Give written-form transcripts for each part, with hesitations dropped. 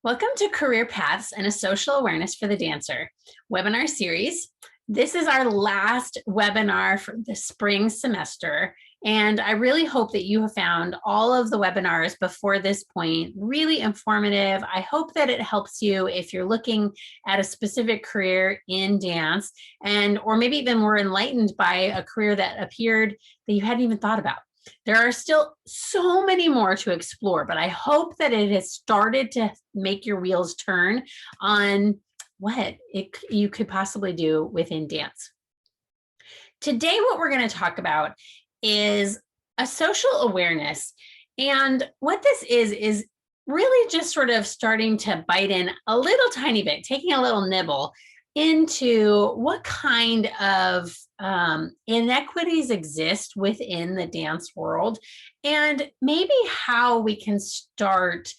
Welcome to Career Paths and a Social Awareness for the Dancer webinar series. This is our last webinar for the spring semester, and I really hope that you have found all of the webinars before this point really informative. I hope that it helps you if you're looking at a specific career in dance, or maybe even were enlightened by a career that appeared that you hadn't even thought about. There are still so many more to explore, but I hope that it has started to make your wheels turn on what you could possibly do within dance. Today, what we're going to talk about is a social awareness. And what this is really just sort of starting to bite in a little tiny bit, taking a little nibble into what kind of inequities exist within the dance world, and maybe how we can start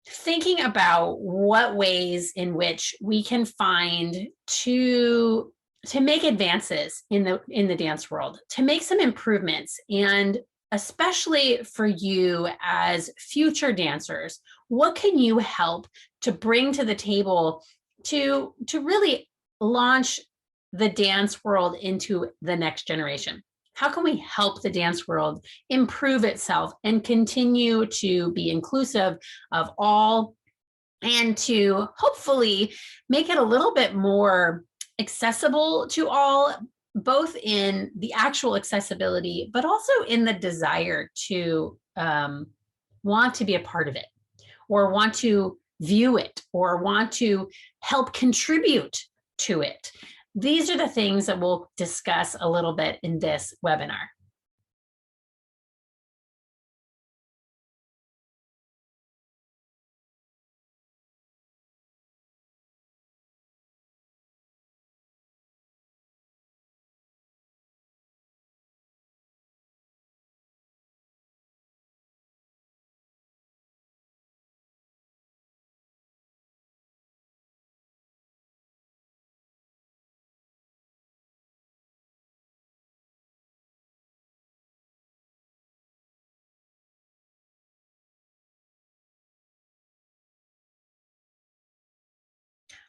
thinking about what ways in which we can find to make advances in the dance world, to make some improvements, and especially for you as future dancers, what can you help to bring to the table to really launch the dance world into the next generation? How can we help the dance world improve itself and continue to be inclusive of all, and to hopefully make it a little bit more accessible to all, both in the actual accessibility, but also in the desire to want to be a part of it, or want to view it, or want to help contribute to it. These are the things that we'll discuss a little bit in this webinar.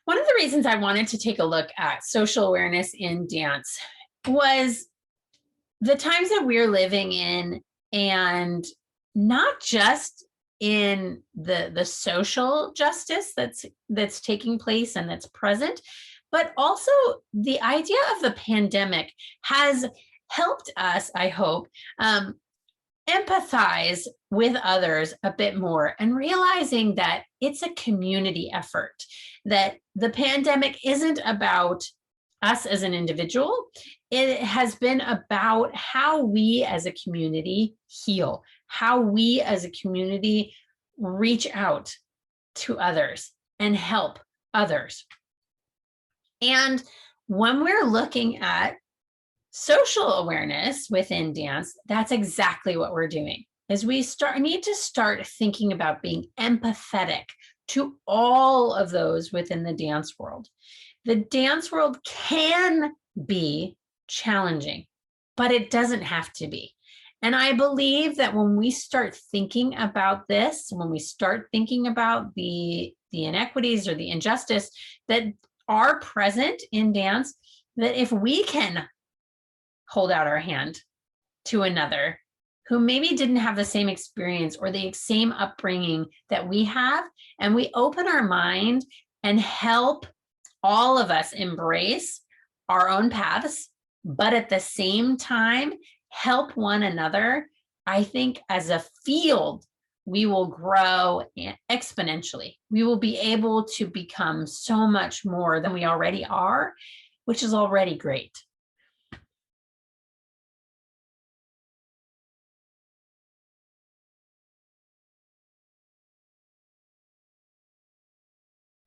One of the reasons I wanted to take a look at social awareness in dance was the times that we're living in, and not just in the social justice that's taking place and that's present, but also the idea of the pandemic has helped us, I hope, empathize with others a bit more, and realizing that it's a community effort, that the pandemic isn't about us as an individual. It has been about how we as a community heal, how we as a community reach out to others and help others. And when we're looking at social awareness within dance, that's exactly what we're doing. Is we need to start thinking about being empathetic to all of those within the dance world. The dance world can be challenging, but it doesn't have to be. And I believe that when we start thinking about this, when we start thinking about the inequities or the injustice that are present in dance, that if we can hold out our hand to another who maybe didn't have the same experience or the same upbringing that we have, and we open our mind and help all of us embrace our own paths, but at the same time help one another, I think as a field, we will grow exponentially. We will be able to become so much more than we already are, which is already great.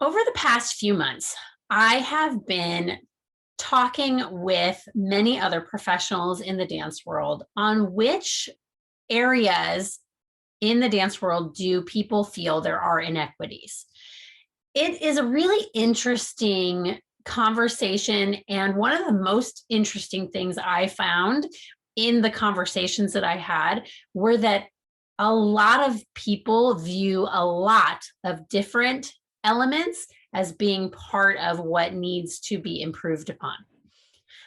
Over the past few months, I have been talking with many other professionals in the dance world on which areas in the dance world do people feel there are inequities. It is a really interesting conversation, and one of the most interesting things I found in the conversations that I had were that a lot of people view a lot of different elements as being part of what needs to be improved upon.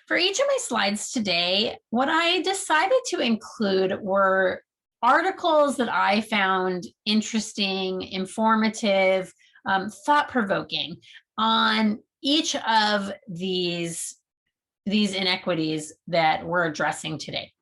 For each of my slides today, what I decided to include were articles that I found interesting, informative, thought-provoking on each of these inequities that we're addressing today.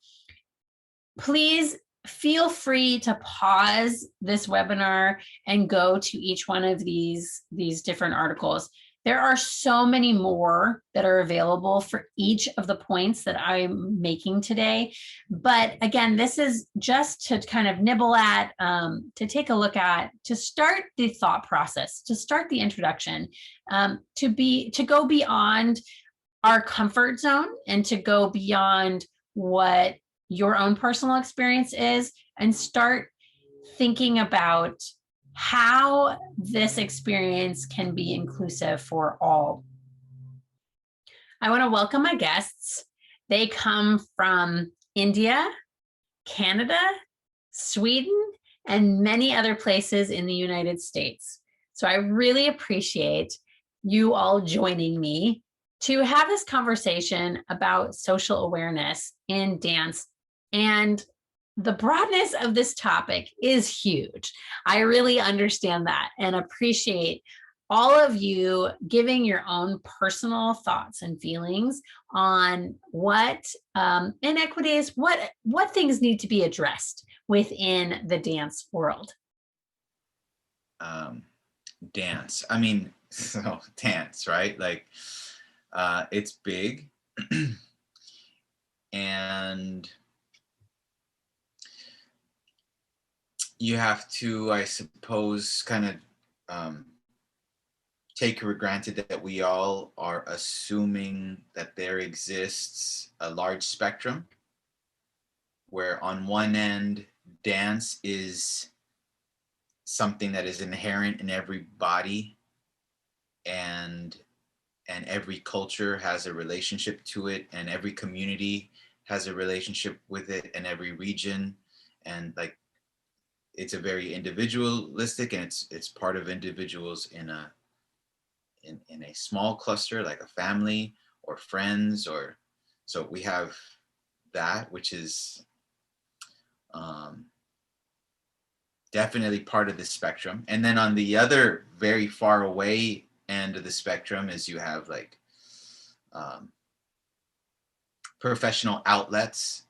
Please feel free to pause this webinar and go to each one of these different articles. There are so many more that are available for each of the points that I'm making today. But again, this is just to kind of nibble at, to take a look at, to start the thought process, to start the introduction, to go beyond our comfort zone and to go beyond what your own personal experience is and start thinking about how this experience can be inclusive for all. I want to welcome my guests. They come from India, Canada, Sweden, and many other places in the United States. So I really appreciate you all joining me to have this conversation about social awareness in dance. And the broadness of this topic is huge. I really understand that and appreciate all of you giving your own personal thoughts and feelings on what inequities, what things need to be addressed within the dance world. Dance. I mean, so dance, right? Like, it's big. And you have to, I suppose, kind of take for granted that we all are assuming that there exists a large spectrum where on one end, dance is something that is inherent in every body, and every culture has a relationship to it, and every community has a relationship with it, and every region, and like it's a very individualistic, and it's part of individuals in a small cluster like a family or friends, or so we have that, which is definitely part of the spectrum. And then on the other very far away end of the spectrum is you have like professional outlets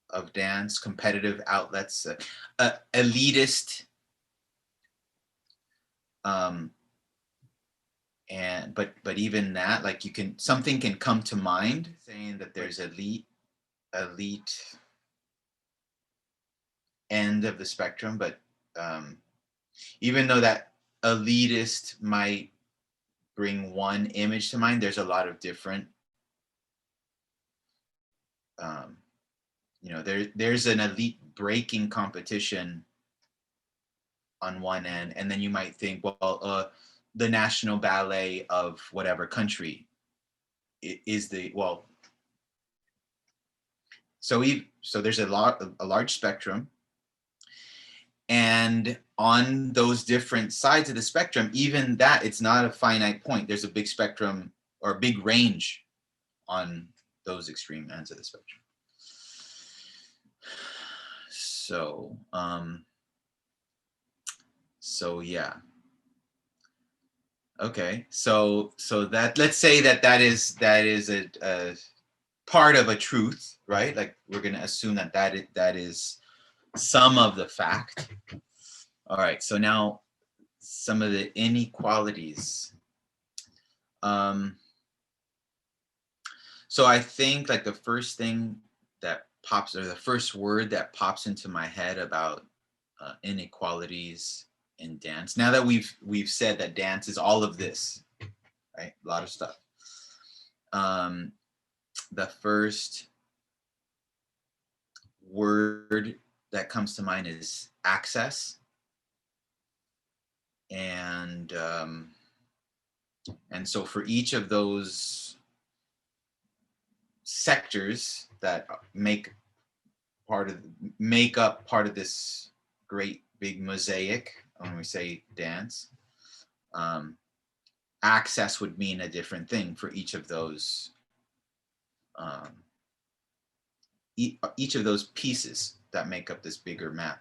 of dance, competitive outlets, elitist, and but even that, like something can come to mind saying that there's elite end of the spectrum, but even though that elitist might bring one image to mind, there's a lot of different there's an elite breaking competition on one end, and then you might think, well, the national ballet of whatever country is so there's a large spectrum, and on those different sides of the spectrum, even that, it's not a finite point. There's a big spectrum or a big range on those extreme ends of the spectrum. So yeah. Okay, so that, let's say that is a part of a truth, right? Like we're going to assume that is some of the fact. All right, so now some of the inequalities. So I think like the first thing that pops, or the first word that pops into my head about inequalities in dance, now that we've said that dance is all of this, right? A lot of stuff. The first word that comes to mind is access. And so for each of those sectors that make make up part of this great big mosaic when we say dance. Access would mean a different thing for each of those each of those pieces that make up this bigger map.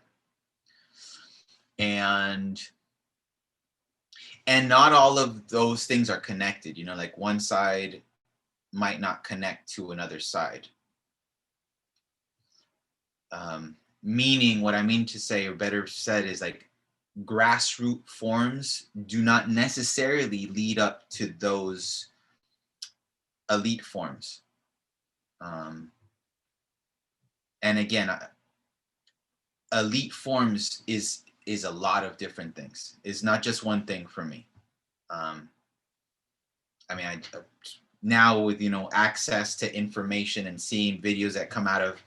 And not all of those things are connected, you know, like one side might not connect to another side. Meaning, what I mean to say, or better said, is like grassroots forms do not necessarily lead up to those elite forms. And again, elite forms is a lot of different things. It's not just one thing for me. I mean, now with, you know, access to information and seeing videos that come out of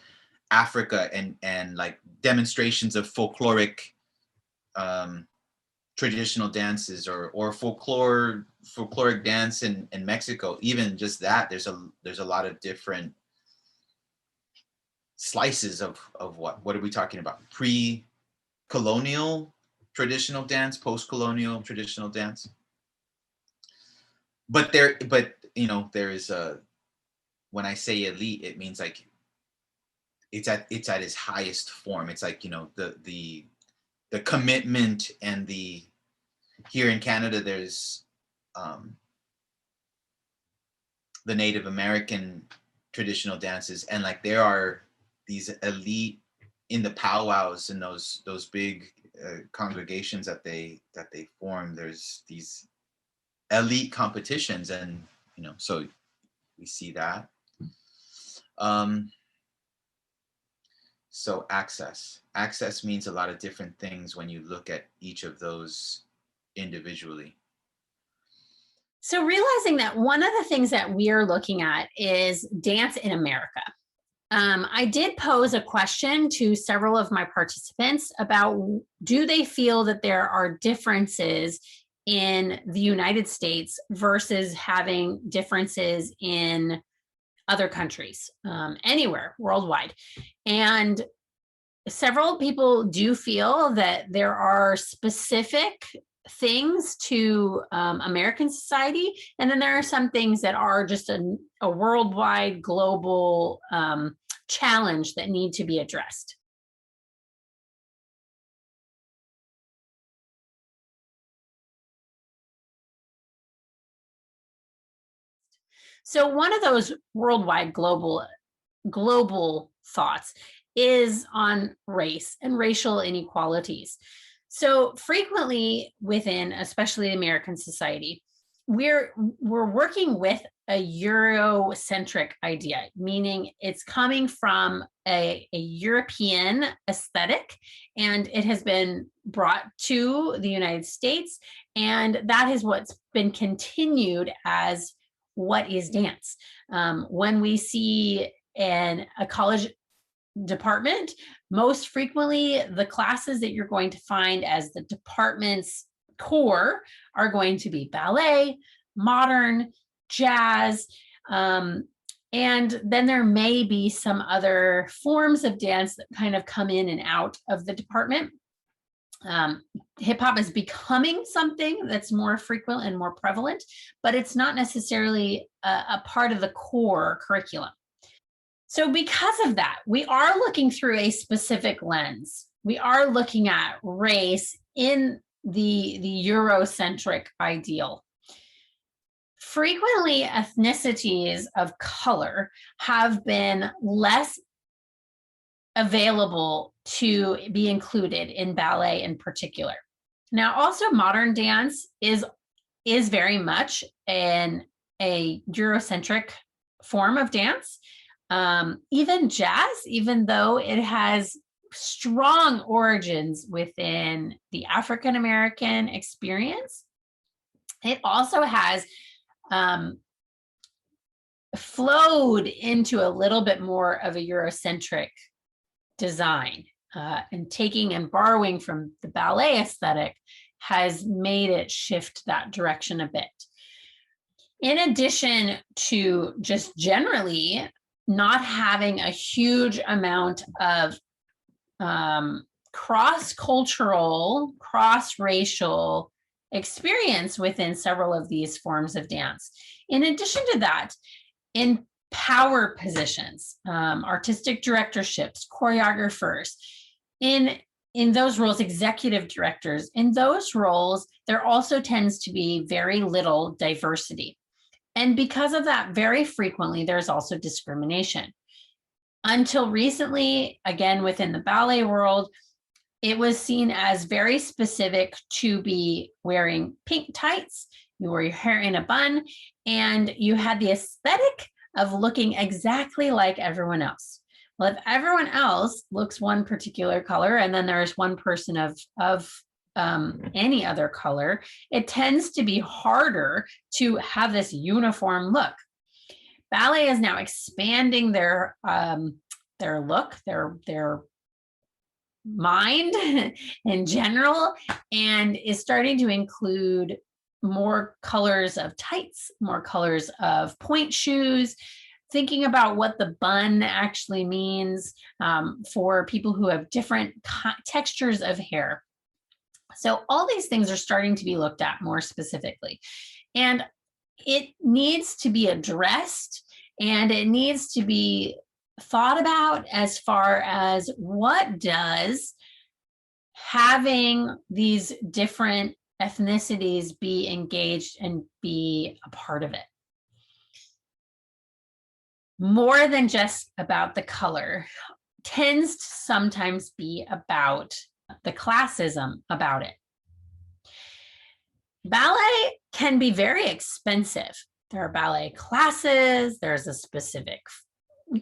Africa and like demonstrations of folkloric traditional dances or folkloric dance in Mexico, even just that, there's a lot of different slices of what are we talking about? Pre-colonial traditional dance, post-colonial traditional dance. But you know, there is when I say elite, it means like it's at its highest form. It's like, you know, the commitment and here in Canada, there's the Native American traditional dances, and like there are these elite in the powwows and those big congregations that they form. There's these elite competitions, and you know, so we see that. So access means a lot of different things when you look at each of those individually. So realizing that one of the things that we're looking at is dance in America. I did pose a question to several of my participants about, do they feel that there are differences in the United States versus having differences in other countries, anywhere worldwide. And several people do feel that there are specific things to American society, and then there are some things that are just a worldwide, global challenge that need to be addressed. So one of those worldwide, global thoughts is on race and racial inequalities. So frequently within, especially American society, we're working with a Eurocentric idea, meaning it's coming from a European aesthetic, and it has been brought to the United States, and that is what's been continued as what is dance. When we see in a college department, most frequently the classes that you're going to find as the department's core are going to be ballet, modern, jazz, and then there may be some other forms of dance that kind of come in and out of the department. Hip hop is becoming something that's more frequent and more prevalent, but it's not necessarily a part of the core curriculum. So because of that, we are looking through a specific lens. We are looking at race in the Eurocentric ideal. Frequently, ethnicities of color have been less available to be included in ballet in particular. Now, also modern dance is very much a Eurocentric form of dance. Even jazz, even though it has strong origins within the African American experience, it also has flowed into a little bit more of a Eurocentric design, and taking and borrowing from the ballet aesthetic has made it shift that direction a bit. In addition to just generally not having a huge amount of cross-cultural, cross-racial experience within several of these forms of dance. In addition to that, in power positions, artistic directorships, choreographers, in those roles, executive directors, in those roles, there also tends to be very little diversity. And because of that, very frequently, there's also discrimination. Until recently, again, within the ballet world, it was seen as very specific to be wearing pink tights, you wore your hair in a bun, and you had the aesthetic of looking exactly like everyone else. Well, if everyone else looks one particular color, and then there's one person of any other color, it tends to be harder to have this uniform look. Ballet is now expanding their look, their mind in general, and is starting to include more colors of tights, more colors of point shoes, thinking about what the bun actually means for people who have different textures of hair. So all these things are starting to be looked at more specifically. And it needs to be addressed, and it needs to be thought about as far as what does having these different ethnicities be engaged and be a part of it. More than just about the color tends to sometimes be about the classism about it. Ballet can be very expensive. There are ballet classes, there's a specific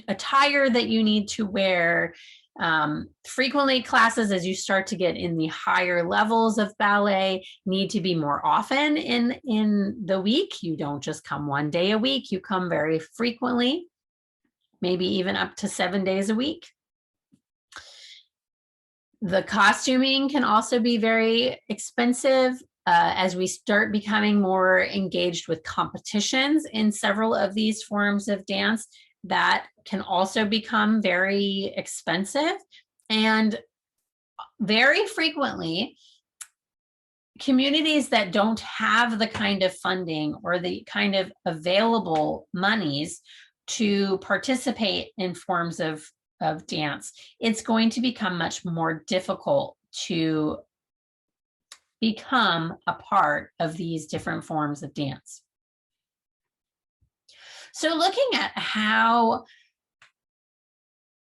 attire that you need to wear. Frequently classes, as you start to get in the higher levels of ballet, need to be more often in the week. You don't just come one day a week, you come very frequently, maybe even up to 7 days a week. The costuming can also be very expensive. As we start becoming more engaged with competitions in several of these forms of dance, that can also become very expensive. And very frequently, communities that don't have the kind of funding or the kind of available monies to participate in forms of dance, it's going to become much more difficult to become a part of these different forms of dance. So looking at how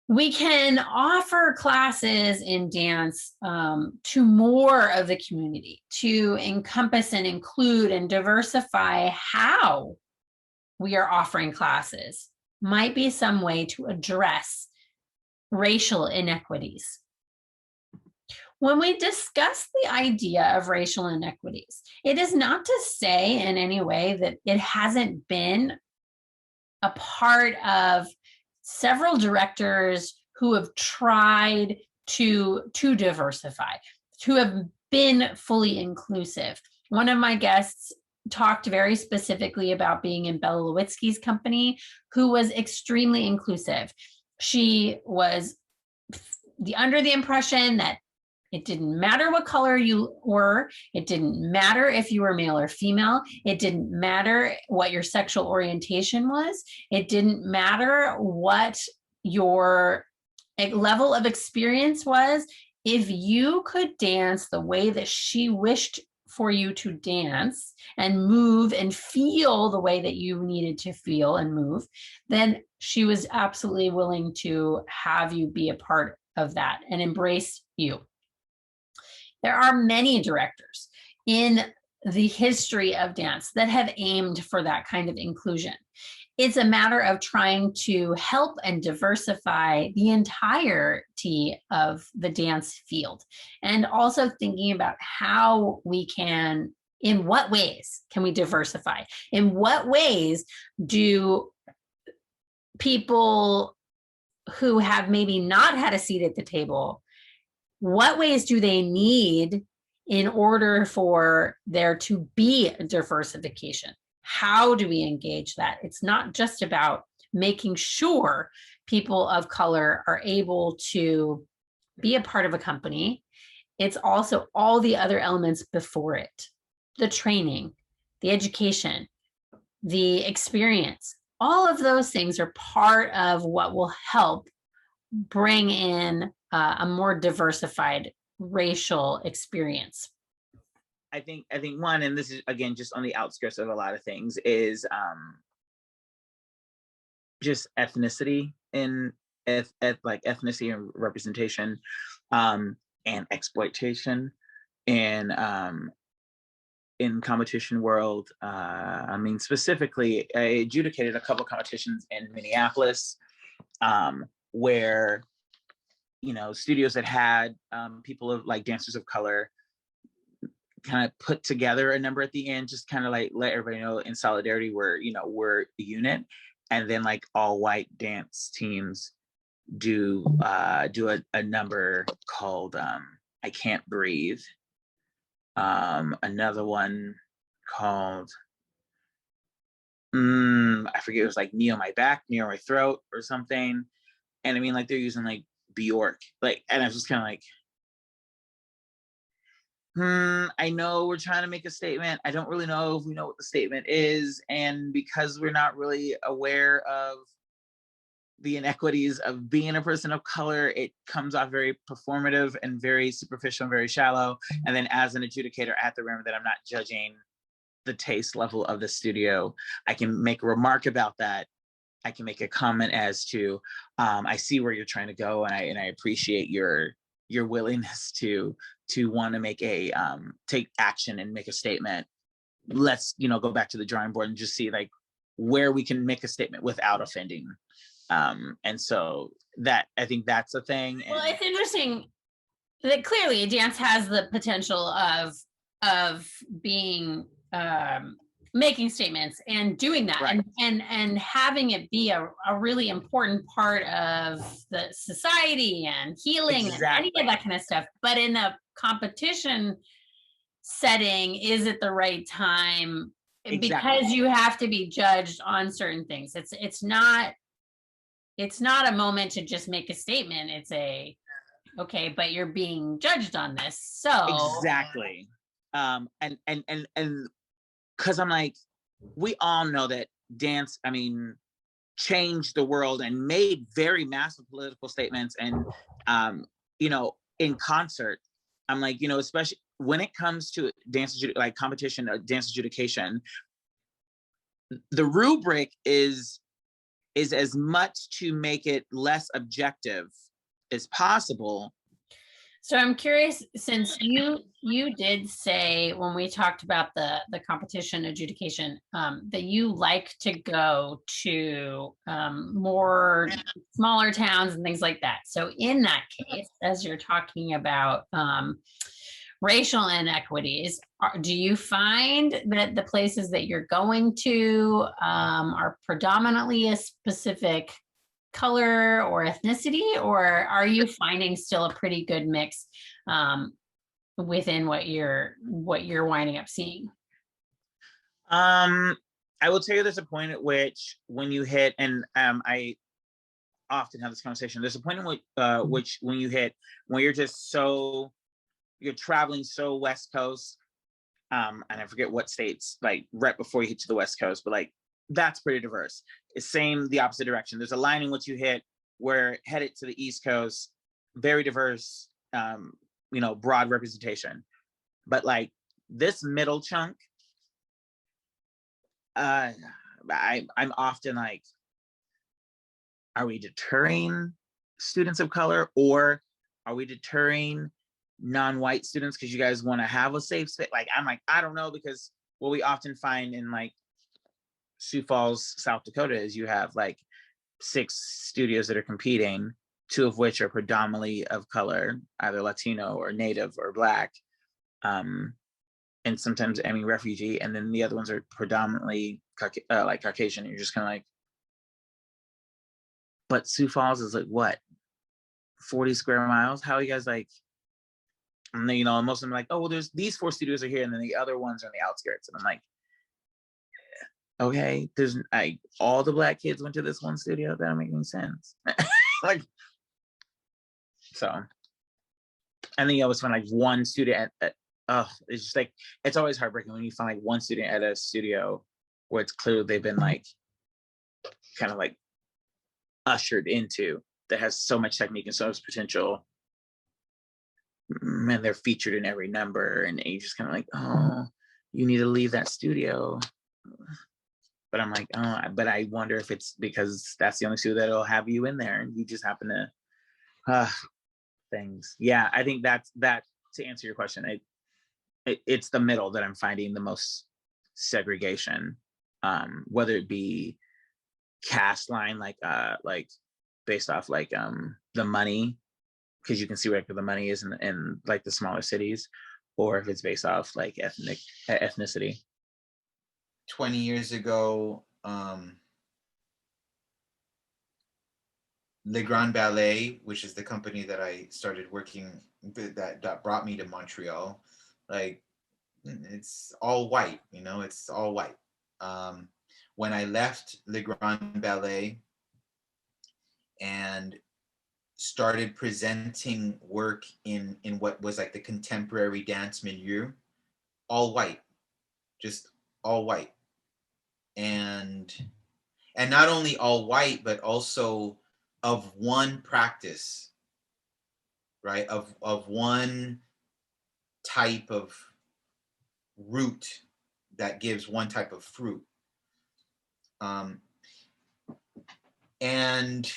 we can offer classes in dance to more of the community, to encompass and include and diversify how we are offering classes, might be some way to address racial inequities. When we discuss the idea of racial inequities, it is not to say in any way that it hasn't been a part of several directors who have tried to diversify, to have been fully inclusive. One of my guests talked very specifically about being in Bella Lewitsky's company, who was extremely inclusive. She was under the impression that it didn't matter what color you were. It didn't matter if you were male or female. It didn't matter what your sexual orientation was. It didn't matter what your level of experience was. If you could dance the way that she wished for you to dance and move and feel the way that you needed to feel and move, then she was absolutely willing to have you be a part of that and embrace you. There are many directors in the history of dance that have aimed for that kind of inclusion. It's a matter of trying to help and diversify the entirety of the dance field, and also thinking about how we can, in what ways can we diversify? In what ways do people who have maybe not had a seat at the table, what ways do they need in order for there to be a diversification? How do we engage that? It's not just about making sure people of color are able to be a part of a company. It's also all the other elements before it, the training, the education, the experience. All of those things are part of what will help bring in a more diversified racial experience. I think one, and this is again just on the outskirts of a lot of things, is just ethnicity and like ethnicity and representation, and exploitation, and in competition world. I mean, specifically, I adjudicated a couple of competitions in Minneapolis, where, you know, studios that had people of like dancers of color kind of put together a number at the end, just kind of like let everybody know in solidarity we're a unit. And then like all white dance teams do a number called I Can't Breathe. Another one called I forget, it was like Knee on My Back, Knee on My Throat or something. And I mean, like they're using like Bjork, like, and I was just kind of like, I know we're trying to make a statement. I don't really know if we know what the statement is. And because we're not really aware of the inequities of being a person of color, it comes off very performative and very superficial and very shallow. And then as an adjudicator, I have to remember that I'm not judging the taste level of the studio. I can make a remark about that. I can make a comment as to, I see where you're trying to go, and I appreciate your willingness to want to make a take action and make a statement. Let's go back to the drawing board and just see like where we can make a statement without offending. And so that, I think that's a thing. Well, it's interesting that clearly dance has the potential of being making statements and doing that, right. and having it be a really important part of the society and healing and any of that kind of stuff. But in a competition setting, is it the right time? Because you have to be judged on certain things. It's not a moment to just make a statement. It's okay, but you're being judged on this. So exactly. And because I'm like, we all know that dance, I mean, changed the world and made very massive political statements. And, in concert, I'm like, especially when it comes to dance, like competition, dance adjudication, the rubric is as much to make it less objective as possible. So I'm curious, since you did say when we talked about the competition adjudication, that you like to go to more smaller towns and things like that. So in that case, as you're talking about racial inequities, do you find that the places that you're going to are predominantly a specific color or ethnicity, or are you finding still a pretty good mix within what you're winding up seeing? I will tell you, there's a point at which when you hit, and I often have this conversation, there's a point in which when you're traveling so West Coast, and I forget what states, like right before you hit to the West Coast, but like that's pretty diverse. It's same the opposite direction. There's a line in which you hit where headed to the East Coast, very diverse, broad representation. But like this middle chunk, I'm often like, are we deterring students of color, or are we deterring non-white students because you guys want to have a safe space? Like, I'm like, I don't know, because what we often find in like Sioux Falls, South Dakota, is you have like 6 studios that are competing, 2 of which are predominantly of color, either Latino or Native or Black, and sometimes refugee, and then the other ones are predominantly like Caucasian. You're just kind of like, but Sioux Falls is like what, 40 square miles? How are you guys like? And then, most of them are like, oh well, there's these 4 studios are here, and then the other ones are on the outskirts, and I'm like, okay, there's all the Black kids went to this one studio. That don't make any sense. Like, so and then you always find like one student oh, it's just like, it's always heartbreaking when you find like one student at a studio where it's clear they've been like kind of like ushered into, that has so much technique and so much potential, and they're featured in every number, and you just kind of like, oh, you need to leave that studio. But I'm like, oh, but I wonder if it's because that's the only studio that'll have you in there, and you just happen to things. Yeah, I think that to answer your question, it's the middle that I'm finding the most segregation, whether it be cast line, like based off like the money, because you can see where the money is in like the smaller cities, or if it's based off like ethnicity. 20 years ago, Le Grand Ballet, which is the company that I started working that brought me to Montreal, like it's all white, it's all white. When I left Le Grand Ballet and started presenting work in what was like the contemporary dance milieu, all white, just all white. And not only all white, but also of one practice, right? Of one type of root that gives one type of fruit. And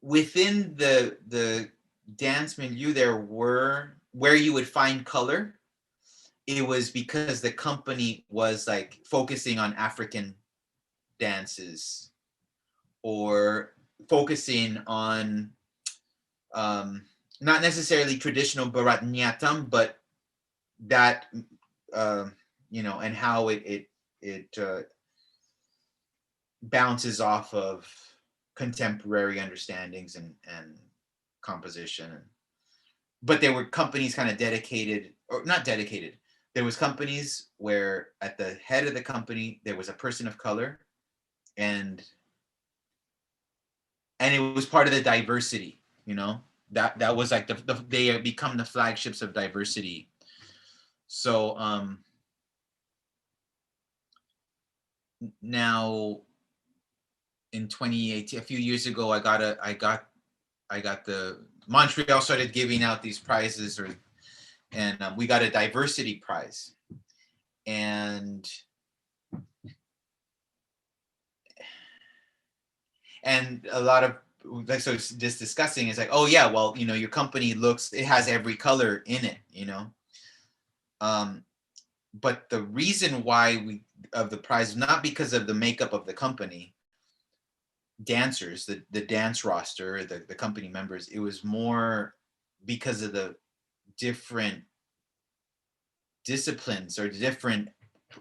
within the dance milieu, there were, where you would find color, it was because the company was like focusing on African dances, or focusing on not necessarily traditional Bharatanatyam, but that and how it bounces off of contemporary understandings and composition. But there were companies kind of dedicated, or not dedicated, there was companies where at the head of the company there was a person of color, and it was part of the diversity, that was like they become the flagships of diversity. So now in 2018, a few years ago, I got the Montreal started giving out these prizes, and we got a diversity prize, and a lot of, like, so just discussing, it's like, oh yeah, well, your company it has every color in it, but the reason why of the prize, not because of the makeup of the company dancers, the dance roster, the company members, it was more because of the different disciplines or different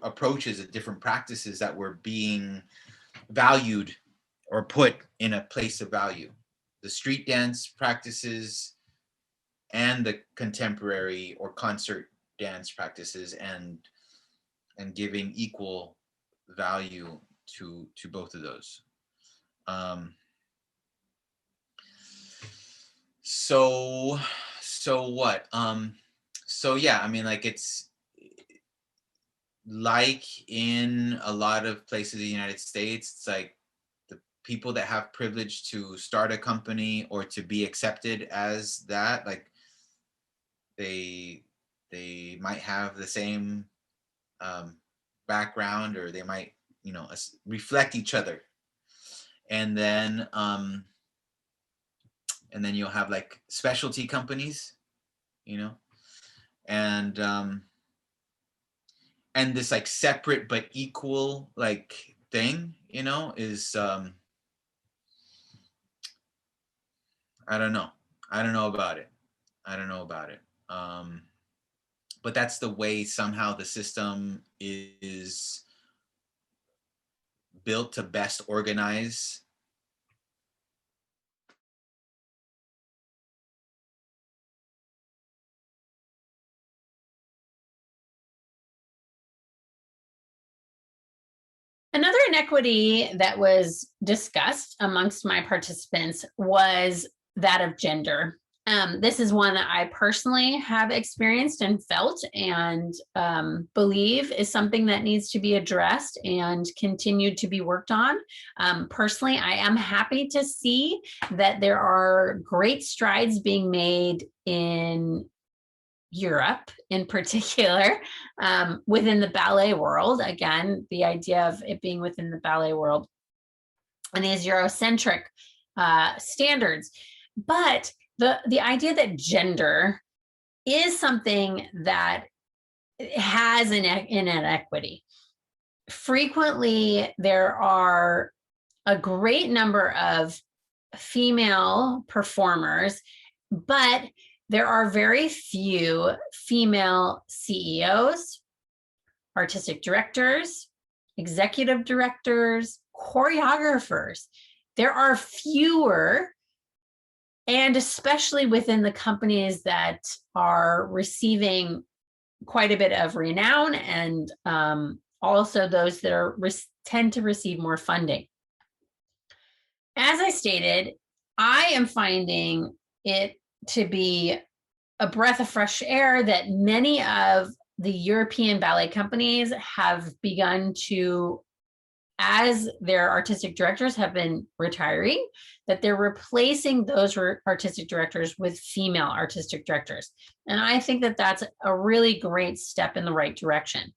approaches and different practices that were being valued or put in a place of value. The street dance practices and the contemporary or concert dance practices, and giving equal value to both of those. So what? So yeah, I mean, like, it's like in a lot of places in the United States, it's like the people that have privilege to start a company or to be accepted as that, like they might have the same background, or they might, reflect each other. And then you'll have like specialty companies, and this like separate but equal like thing, is I don't know about it. But that's the way somehow the system is built to best organize Another inequity that was discussed amongst my participants was that of gender. This is one that I personally have experienced and felt and believe is something that needs to be addressed and continued to be worked on. Personally, I am happy to see that there are great strides being made in Europe in particular, within the ballet world. Again, the idea of it being within the ballet world and these Eurocentric standards. But the idea that gender is something that has an inequity. Frequently, there are a great number of female performers, but there are very few female CEOs, artistic directors, executive directors, choreographers. There are fewer, and especially within the companies that are receiving quite a bit of renown, and also those that are tend to receive more funding. As I stated, I am finding it to be a breath of fresh air that many of the European ballet companies have begun to, as their artistic directors have been retiring, that they're replacing those artistic directors with female artistic directors. And I think that that's a really great step in the right direction.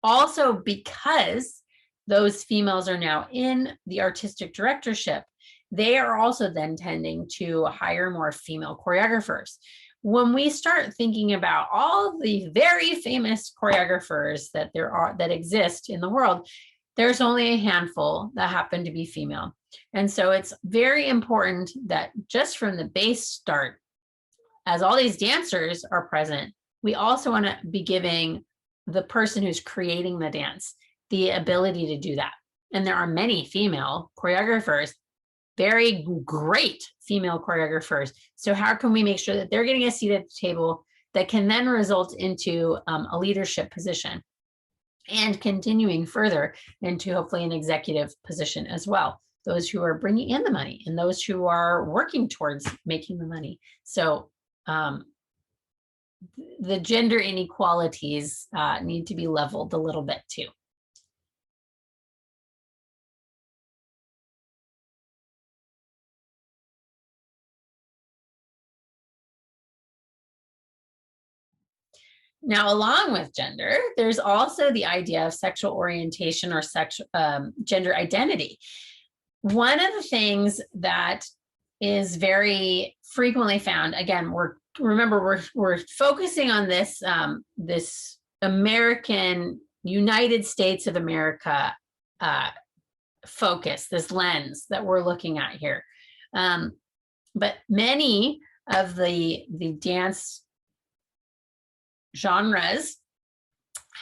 Also, because those females are now in the artistic directorship, they are also then tending to hire more female choreographers. When we start thinking about all the very famous choreographers that that exist in the world, there's only a handful that happen to be female. And so it's very important that just from the base start, as all these dancers are present, we also want to be giving the person who's creating the dance the ability to do that. And there are many female choreographers, very great female choreographers. So how can we make sure that they're getting a seat at the table that can then result into a leadership position and continuing further into hopefully an executive position as well? Those who are bringing in the money and those who are working towards making the money. So the gender inequalities need to be leveled a little bit too. Now, along with gender, there's also the idea of sexual orientation or gender identity. One of the things that is very frequently found, again, we're focusing on this this American, United States of America focus, this lens that we're looking at here. But many of the dance genres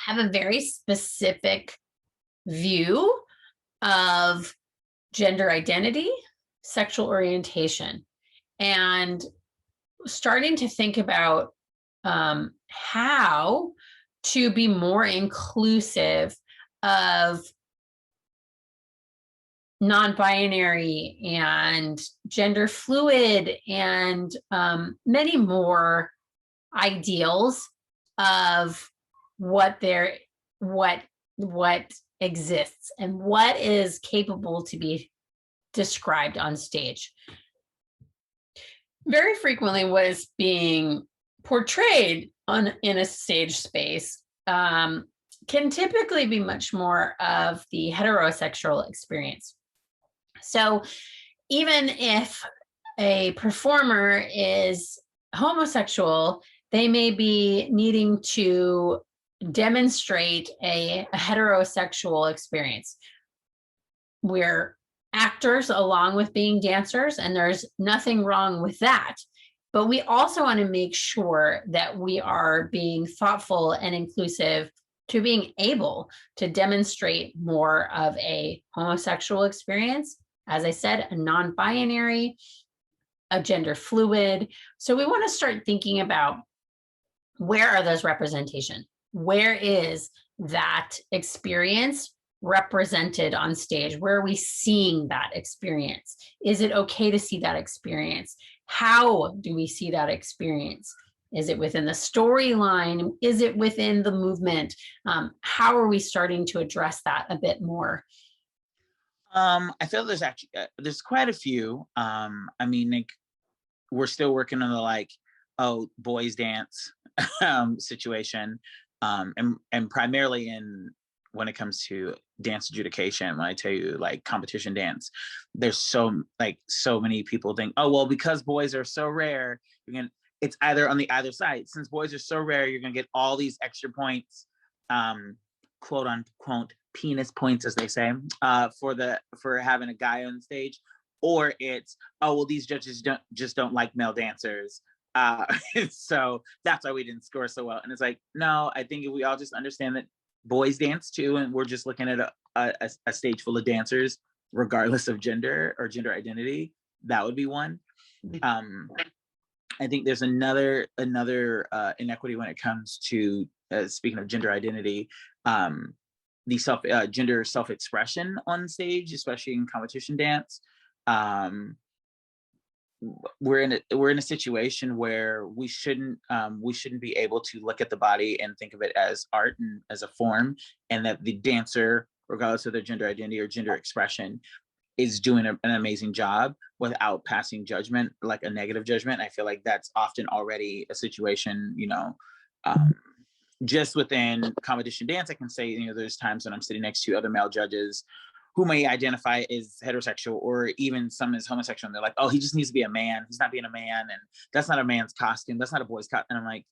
have a very specific view of gender identity, sexual orientation, and starting to think about how to be more inclusive of non-binary and gender fluid and many more ideals of what exists and what is capable to be described on stage. Very frequently, what is being portrayed in a stage space can typically be much more of the heterosexual experience. So even if a performer is homosexual, they may be needing to demonstrate a heterosexual experience. We're actors along with being dancers, and there's nothing wrong with that. But we also want to make sure that we are being thoughtful and inclusive to being able to demonstrate more of a homosexual experience. As I said, a non-binary, a gender fluid. So we want to start thinking about where are those representation? where is that experience represented on stage? Where are we seeing that experience? Is it okay to see that experience? How do we see that experience? Is it within the storyline? Is it within the movement? How are we starting to address that a bit more? I feel there's actually there's quite a few. I mean, like, we're still working on the like, oh, boys dance situation, and primarily in when it comes to dance adjudication. When I tell you like competition dance, there's so many people think, oh well, because boys are so rare, you're gonna it's either on the either side. Since boys are so rare, you're gonna get all these extra points, quote unquote penis points, as they say, for having a guy on stage, or it's, oh well, these judges don't like male dancers, so that's why we didn't score so well. And it's like, no, I think if we all just understand that boys dance too, and we're just looking at a stage full of dancers, regardless of gender or gender identity, that would be one. I think there's another inequity when it comes to speaking of gender identity, the gender self-expression on stage, especially in competition dance. We're in a situation where we shouldn't be able to look at the body and think of it as art and as a form, and that the dancer, regardless of their gender identity or gender expression, is doing an amazing job without passing judgment, like a negative judgment. I feel like that's often already a situation, just within competition dance. I can say, there's times when I'm sitting next to other male judges who may identify as heterosexual, or even some as homosexual, and they're like, oh, he just needs to be a man. He's not being a man, and that's not a man's costume. That's not a boy's costume. And I'm like,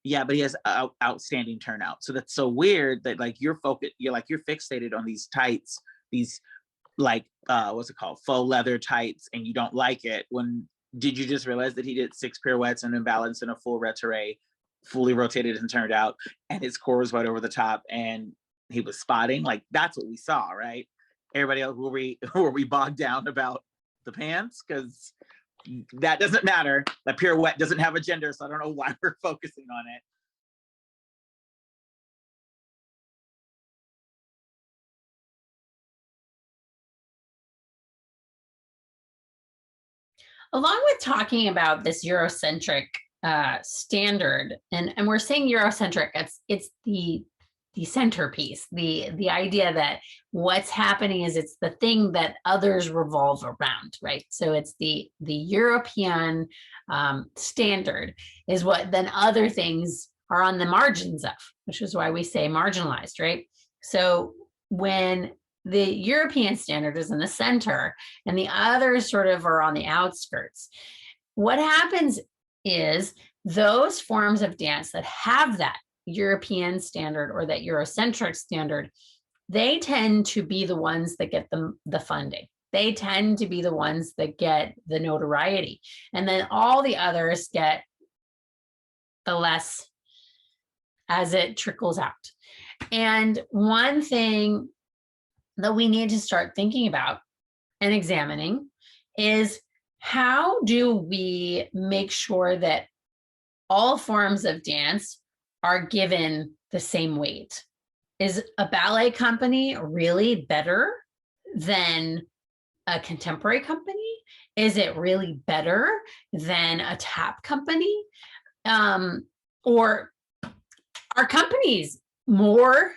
yeah, but he has outstanding turnout. So that's so weird that like you're fixated on these tights, these like what's it called, faux leather tights, and you don't like it. When did you just realize that he did 6 pirouettes and imbalance in a full retiré, fully rotated and turned out, and his core was right over the top, and he was spotting? Like, that's what we saw, right? Everybody else, were we bogged down about the pants? Because that doesn't matter. The pirouette doesn't have a gender, so I don't know why we're focusing on it. Along with talking about this Eurocentric standard, and we're saying Eurocentric, it's the centerpiece, the idea that what's happening is it's the thing that others revolve around, right? So it's the European standard is what then other things are on the margins of, which is why we say marginalized, right? So when the European standard is in the center and the others sort of are on the outskirts, what happens is those forms of dance that have that European standard or that Eurocentric standard, they tend to be the ones that get the funding. They tend to be the ones that get the notoriety. And then all the others get the less as it trickles out. And one thing that we need to start thinking about and examining is, how do we make sure that all forms of dance are given the same weight? Is a ballet company really better than a contemporary company? Is it really better than a tap company? Or are companies more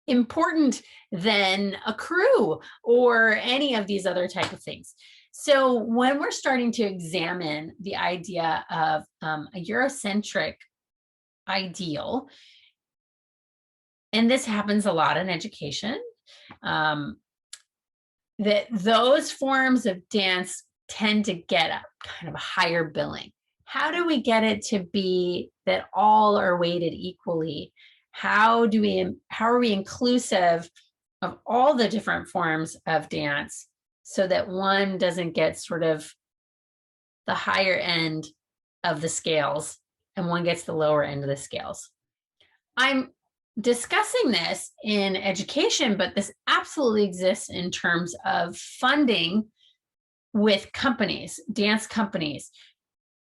important than a crew or any of these other type of things? So when we're starting to examine the idea of a Eurocentric ideal, and this happens a lot in education, that those forms of dance tend to get a kind of a higher billing. How do we get it to be that all are weighted equally? How are we inclusive of all the different forms of dance so that one doesn't get sort of the higher end of the scales and one gets the lower end of the scales? I'm discussing this in education, but this absolutely exists in terms of funding with companies, dance companies.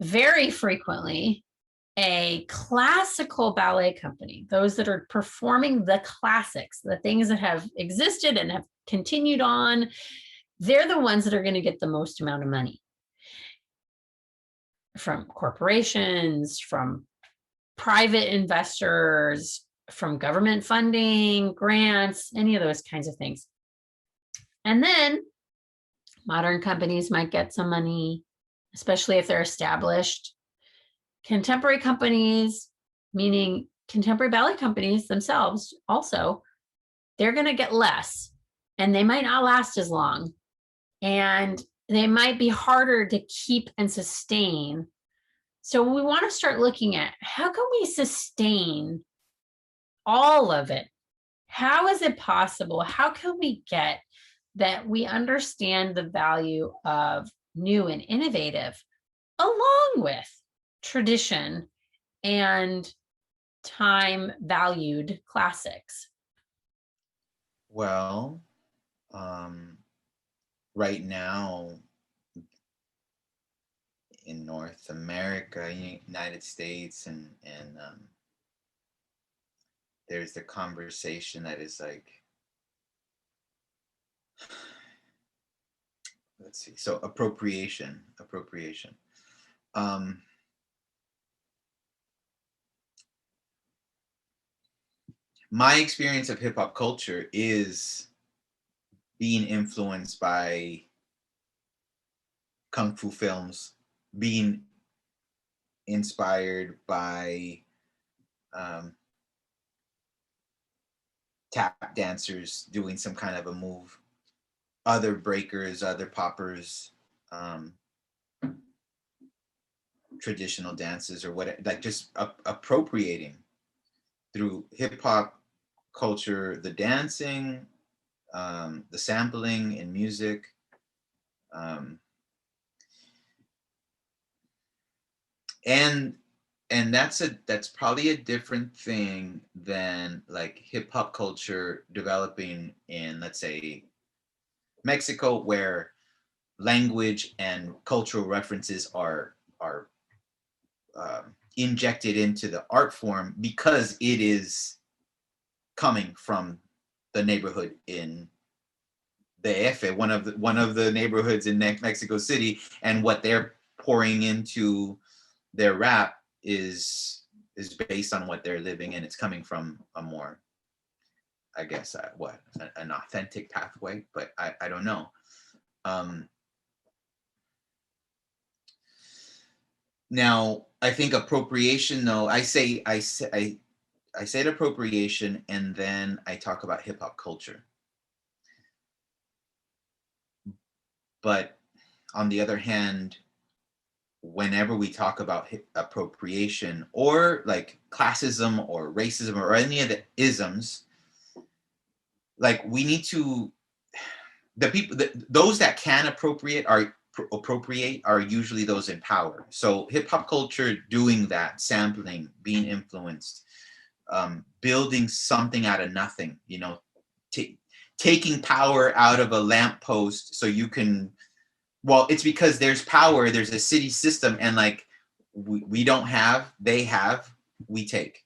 Very frequently, a classical ballet company, those that are performing the classics, the things that have existed and have continued on, they're the ones that are going to get the most amount of money from corporations, from private investors, from government funding, grants, any of those kinds of things. And then modern companies might get some money, especially if they're established. Contemporary companies, meaning contemporary ballet companies themselves, also, they're going to get less, and they might not last as long, and they might be harder to keep and sustain. So we want to start looking at how can we sustain all of it? How is it possible? How can we get that we understand the value of new and innovative along with tradition and time valued classics? Well, right now in North America, United States, and there's the conversation that is like, let's see, so appropriation. My experience of hip hop culture is being influenced by kung fu films, being inspired by tap dancers doing some kind of a move, other breakers, other poppers, traditional dances or what, like just appropriating through hip hop culture, the dancing, the sampling in music. And that's probably a different thing than like hip hop culture developing in, let's say, Mexico, where language and cultural references are injected into the art form because it is coming from the neighborhood in the Efe, one of the neighborhoods in Mexico City, and what they're pouring into their rap is based on what they're living, and it's coming from a more, I guess, an authentic pathway, but I don't know. Now, I think appropriation, though, I said appropriation, and then I talk about hip hop culture. But on the other hand, whenever we talk about appropriation or like classism or racism or any of the isms, like we need to, those that can appropriate are usually those in power. So hip hop culture doing that, sampling, being influenced, building something out of nothing, taking power out of a lamppost so you can, well, it's because there's power, there's a city system, and like we don't have, they have, we take.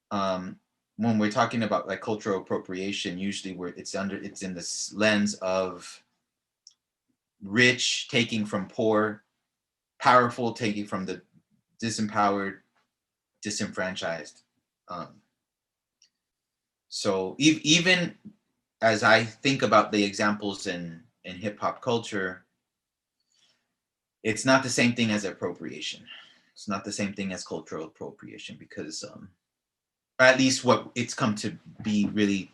When we're talking about like cultural appropriation, usually it's in this lens of rich taking from poor, powerful taking from the disempowered, disenfranchised. So even as I think about the examples in hip hop culture, it's not the same thing as appropriation. It's not the same thing as cultural appropriation because, or at least what it's come to be really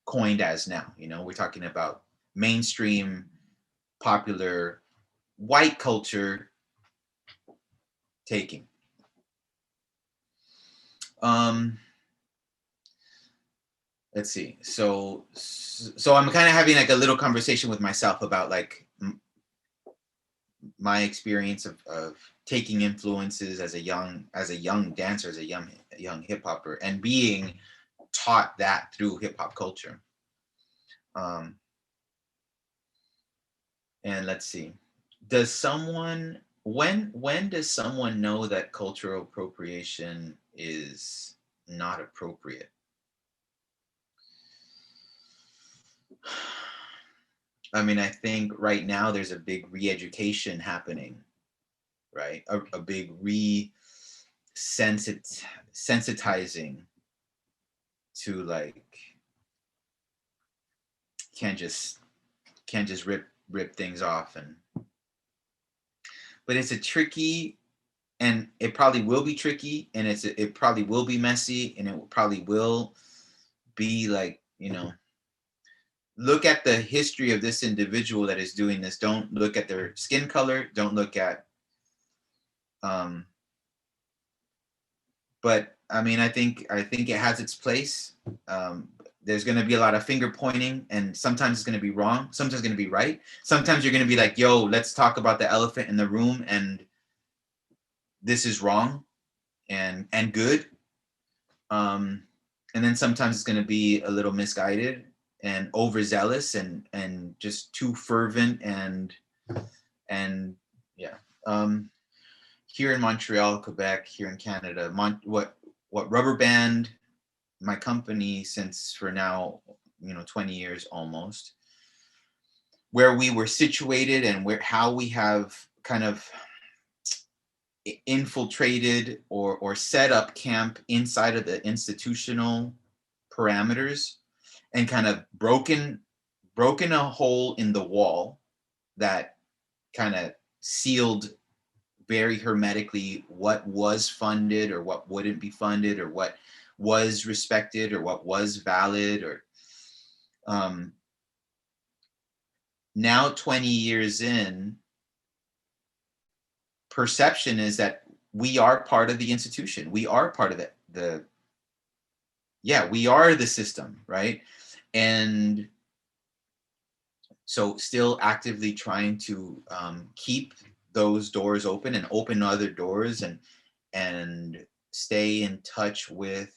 coined as now. We're talking about mainstream, popular, white culture taking. Let's see. So I'm kind of having like a little conversation with myself about like my experience of taking influences as a young dancer, as a young hip hopper, and being taught that through hip hop culture. And let's see. Does someone when does someone know that cultural appropriation is not appropriate? I mean, I think right now there's a big re-education happening, right? A big sensitizing to, like, can't just rip things off. And but it's a tricky, and it probably will be tricky, and it probably will be messy, and it probably will be like, look at the history of this individual that is doing this. Don't look at their skin color, don't look at but I mean, I think it has its place. There's going to be a lot of finger pointing, and sometimes it's going to be wrong, sometimes it's going to be right. Sometimes you're going to be like, yo, let's talk about the elephant in the room, and this is wrong and good. And then sometimes it's going to be a little misguided and overzealous and just too fervent and yeah. Here in Montreal, Quebec, here in Canada, what Rubber Band, my company since for now, 20 years almost, where we were situated and how we have kind of infiltrated or set up camp inside of the institutional parameters and kind of broken a hole in the wall that kind of sealed very hermetically what was funded or what wouldn't be funded or what was respected or what was valid. Or now 20 years in, perception is that we are part of the institution. We are part of we are the system, right? And so still actively trying to keep those doors open and open other doors and stay in touch with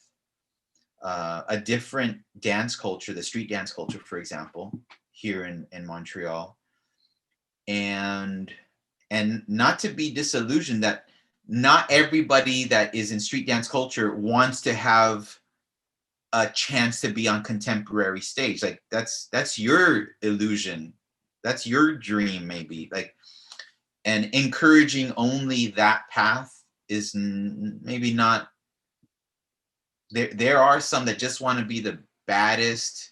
a different dance culture, the street dance culture, for example, here in Montreal. And not to be disillusioned that not everybody that is in street dance culture wants to have a chance to be on contemporary stage. Like that's your illusion. That's your dream, maybe. Like, and encouraging only that path is maybe not. There are some that just want to be the baddest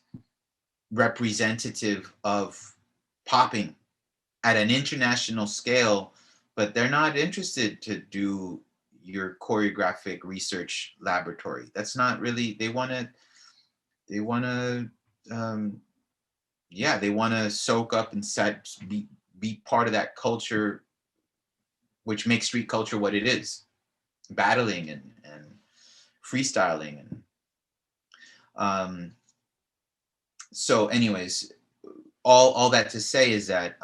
representative of popping at an international scale, but they're not interested to do your choreographic research laboratory. That's not really, they want to soak up and be part of that culture, which makes street culture what it is, battling and freestyling. And so anyways, all that to say is that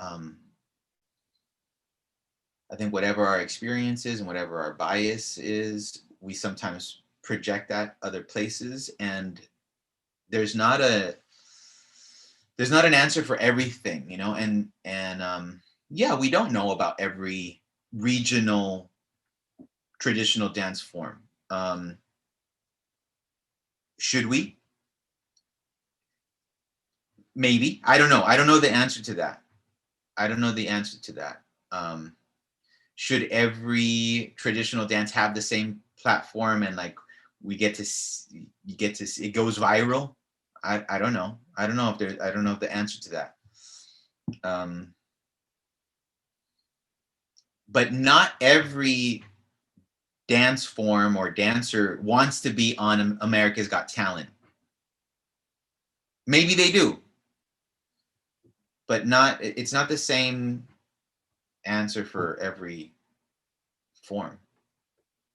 I think whatever our experience is and whatever our bias is, we sometimes project that other places, and there's not an answer for everything, and we don't know about every regional traditional dance form. Should we? Maybe. I don't know. I don't know the answer to that. Should every traditional dance have the same platform and like you get to see, it goes viral? I don't know. I don't know if the answer to that. But not every dance form or dancer wants to be on America's Got Talent. Maybe they do, but it's not the same answer for every form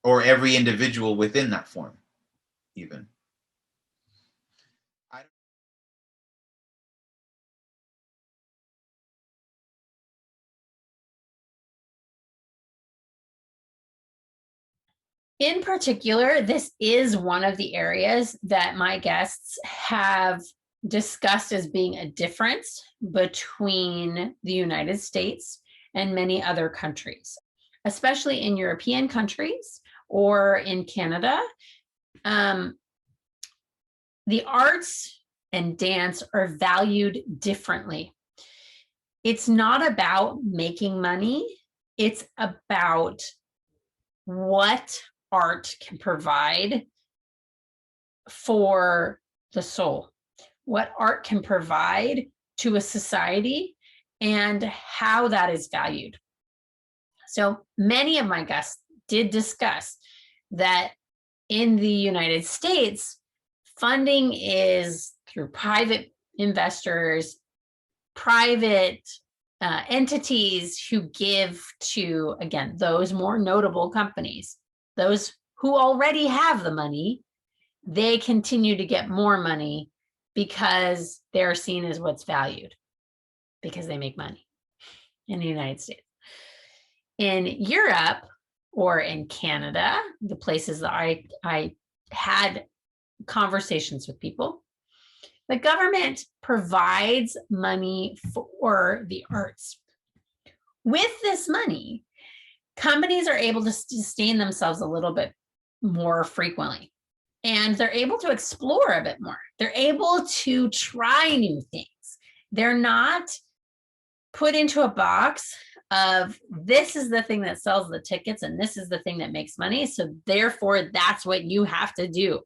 or every individual within that form, even. In particular, this is one of the areas that my guests have discussed as being a difference between the United States and many other countries. especially in European countries or in Canada, the arts and dance are valued differently. It's not about making money. It's about what art can provide for the soul, what art can provide to a society, and how that is valued. So many of my guests did discuss that in the United States, funding is through private investors, private entities who give to, again, those more notable companies, those who already have the money. They continue to get more money because they're seen as what's valued, because they make money in the United States. In Europe or in Canada, the places that I had conversations with people, the government provides money for the arts. With this money, companies are able to sustain themselves a little bit more frequently, and they're able to explore a bit more. They're able to try new things. They're not put into a box of, this is the thing that sells the tickets and this is the thing that makes money, so therefore that's what you have to do.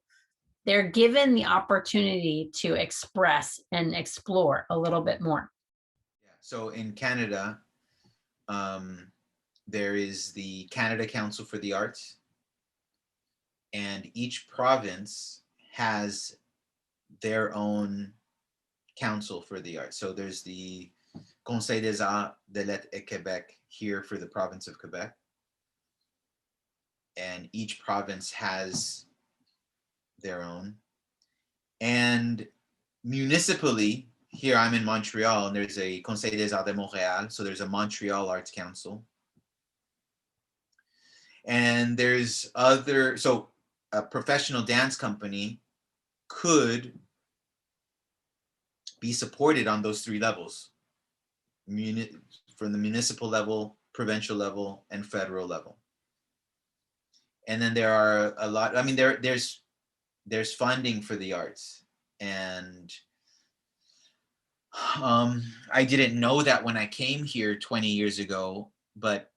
They're given the opportunity to express and explore a little bit more. Yeah. So in Canada, there is the Canada Council for the Arts, and each province has their own council for the arts. So there's the Conseil des Arts de Lettres et Québec here for the province of Quebec. And each province has their own. And municipally, here I'm in Montreal, and there's a Conseil des Arts de Montréal. So there's a Montreal Arts Council. And there's other, so a professional dance company could be supported on those three levels, from the municipal level, provincial level, and federal level. And then there are a lot, I mean, there's funding for the arts. And I didn't know that when I came here 20 years ago, but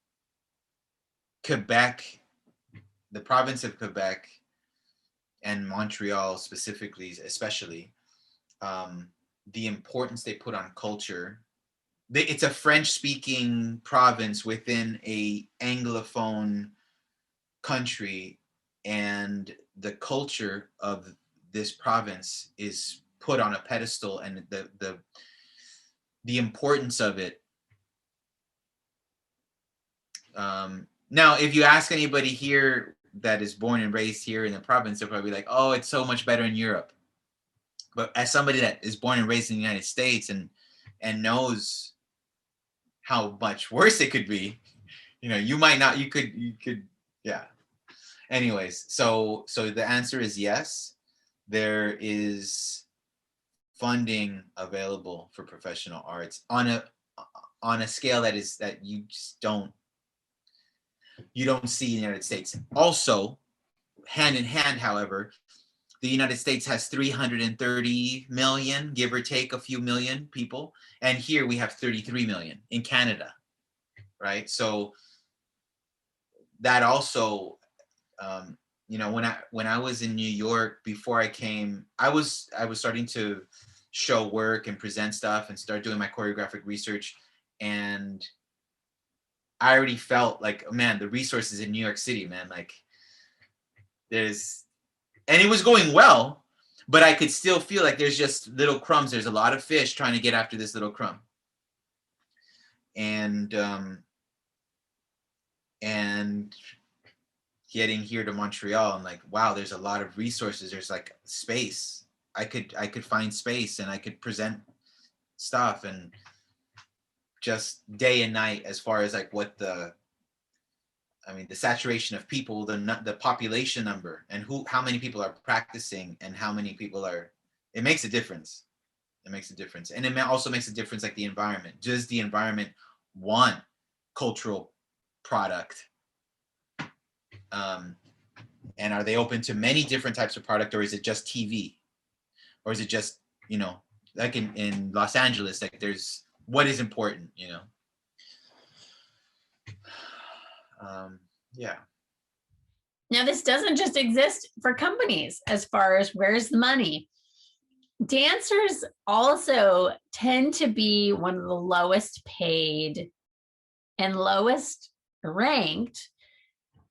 Quebec, the province of Quebec, and Montreal specifically, especially, the importance they put on culture. It's a French-speaking province within a Anglophone country, and the culture of this province is put on a pedestal, and the importance of it. Now, if you ask anybody here that is born and raised here in the province, they'll probably be like, "Oh, it's so much better in Europe." But as somebody that is born and raised in the United States and knows how much worse it could be, you might not, you could, yeah. Anyways, so the answer is yes. There is funding available for professional arts on a scale that you just don't see in the United States. Also, hand in hand, however, the United States has 330 million, give or take a few million people. And here we have 33 million in Canada, right? So that also, when I was in New York, before I came, I was starting to show work and present stuff and start doing my choreographic research. And I already felt like, man, the resources in New York City, man, like and it was going well, but I could still feel like there's just little crumbs. There's a lot of fish trying to get after this little crumb. And getting here to Montreal, I'm like, wow, there's a lot of resources. There's like space. I could find space, and I could present stuff, and just day and night, as far as like what the saturation of people, the population number, and how many people are practicing, and how many people it makes a difference. It makes a difference. And it also makes a difference, like the environment. Does the environment want cultural product? And are they open to many different types of product, or is it just TV? Or is it just, like in Los Angeles, like there's what is important, Yeah. Now, this doesn't just exist for companies as far as where's the money. Dancers also tend to be one of the lowest paid and lowest ranked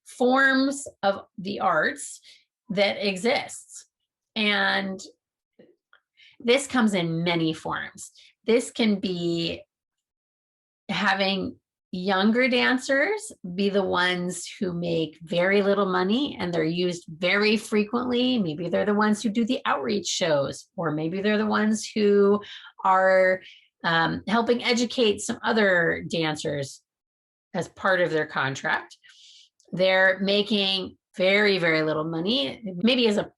forms of the arts that exists. And this comes in many forms. This can be having younger dancers be the ones who make very little money and they're used very frequently. Maybe they're the ones who do the outreach shows, or maybe they're the ones who are helping educate some other dancers as part of their contract. They're making very, very little money, maybe as a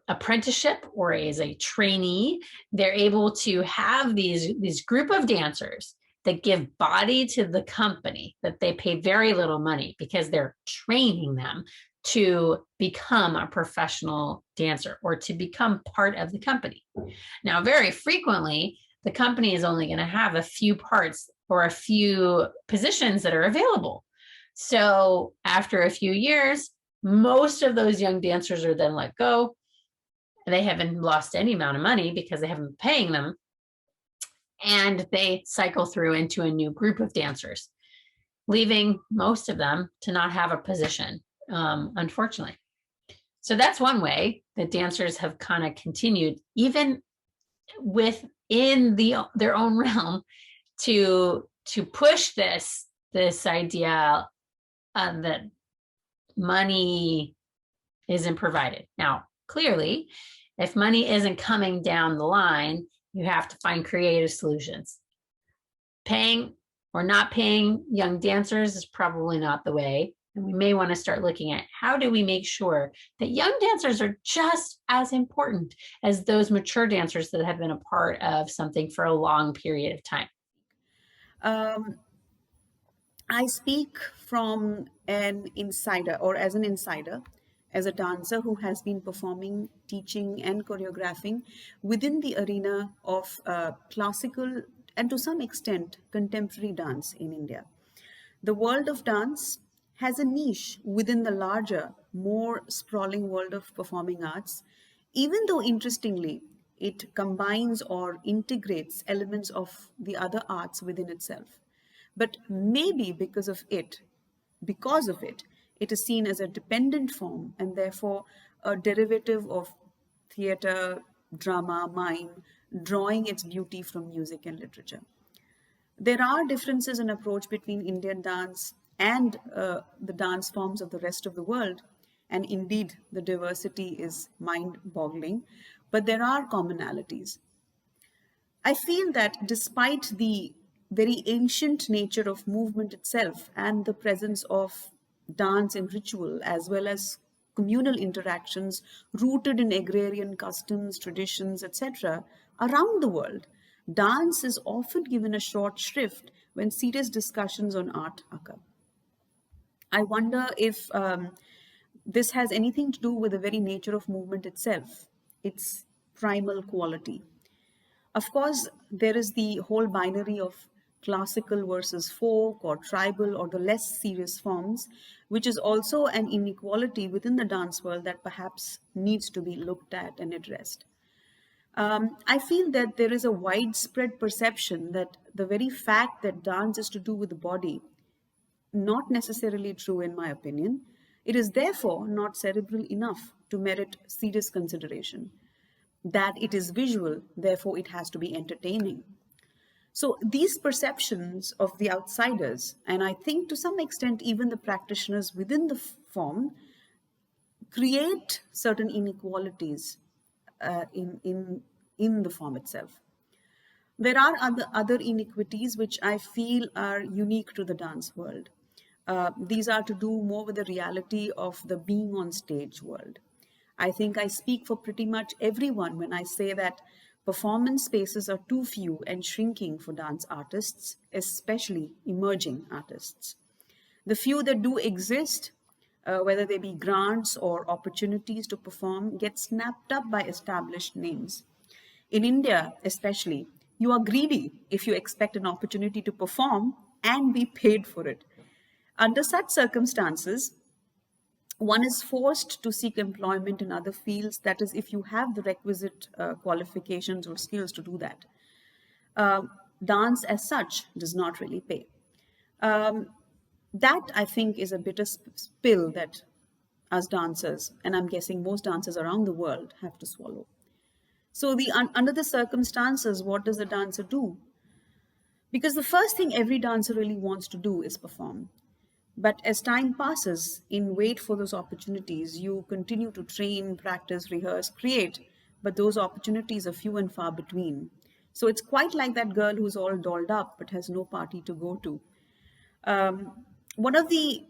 apprenticeship or as a trainee. They're able to have these group of dancers that give body to the company, that they pay very little money because they're training them to become a professional dancer or to become part of the company. Now, very frequently, the company is only going to have a few parts or a few positions that are available. So after a few years, most of those young dancers are then let go. They haven't lost any amount of money because they haven't been paying them. And they cycle through into a new group of dancers, leaving most of them to not have a position, unfortunately. So that's one way that dancers have kind of continued, even within their own realm, to push this idea that money isn't provided. Now, clearly, if money isn't coming down the line, you have to find creative solutions. Paying or not paying young dancers is probably not the way. And we may want to start looking at how do we make sure that young dancers are just as important as those mature dancers that have been a part of something for a long period of time. I speak from an insider, or as an insider, as a dancer who has been performing, teaching, and choreographing within the arena of classical and to some extent contemporary dance in India. The world of dance has a niche within the larger, more sprawling world of performing arts, even though interestingly, it combines or integrates elements of the other arts within itself. But maybe because of it, it is seen as a dependent form and therefore a derivative of theatre, drama, mime, drawing its beauty from music and literature. There are differences in approach between Indian dance and the dance forms of the rest of the world, and indeed the diversity is mind-boggling, but there are commonalities. I feel that despite the very ancient nature of movement itself and the presence of dance in ritual as well as communal interactions rooted in agrarian customs, traditions, etc., around the world, dance is often given a short shrift when serious discussions on art occur. I wonder if this has anything to do with the very nature of movement itself, its primal quality. Of course, there is the whole binary of classical versus folk or tribal or the less serious forms, which is also an inequality within the dance world that perhaps needs to be looked at and addressed. I feel that there is a widespread perception that the very fact that dance is to do with the body, not necessarily true in my opinion. It is therefore not cerebral enough to merit serious consideration. That it is visual, therefore it has to be entertaining. So these perceptions of the outsiders, and I think to some extent even the practitioners within the form, create certain inequalities in the form itself. There are other inequities which I feel are unique to the dance world. These are to do more with the reality of the being on stage world. I think I speak for pretty much everyone when I say that performance spaces are too few and shrinking for dance artists, especially emerging artists. The few that do exist whether they be grants or opportunities to perform, get snapped up by established names. In India, especially, you are greedy if you expect an opportunity to perform and be paid for it. Under such circumstances, one is forced to seek employment in other fields, that is, if you have the requisite qualifications or skills to do that. Uh, Dance as such does not really pay. That, I think, is a bitter pill that us dancers, and I'm guessing most dancers around the world, have to swallow. So, under the circumstances, what does the dancer do? Because the first thing every dancer really wants to do is perform. But as time passes, in wait for those opportunities, you continue to train, practice, rehearse, create, but those opportunities are few and far between. So it's quite like that girl who's all dolled up but has no party to go to. One of the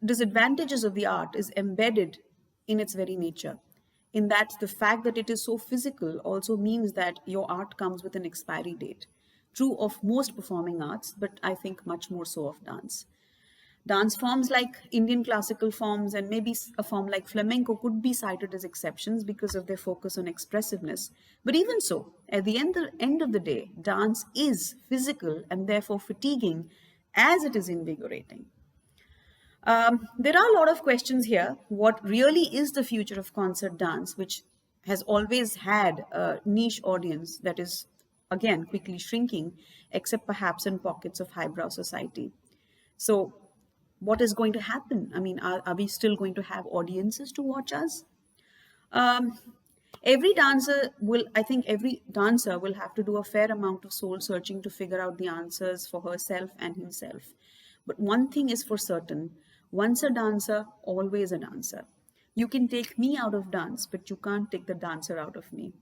disadvantages of the art is embedded in its very nature, in that the fact that it is so physical also means that your art comes with an expiry date. True of most performing arts, but I think much more so of dance. Dance forms like Indian classical forms and maybe a form like flamenco could be cited as exceptions because of their focus on expressiveness. But even so, at the end of the day, dance is physical and therefore fatiguing as it is invigorating. There are a lot of questions here. What really is the future of concert dance, which has always had a niche audience that is, again, quickly shrinking, except perhaps in pockets of highbrow society? So, what is going to happen? I mean, are we still going to have audiences to watch us? Um, every dancer will, I think every dancer will have to do a fair amount of soul searching to figure out the answers for herself and himself. But one thing is for certain, once a dancer, always a dancer. You can take me out of dance, but you can't take the dancer out of me.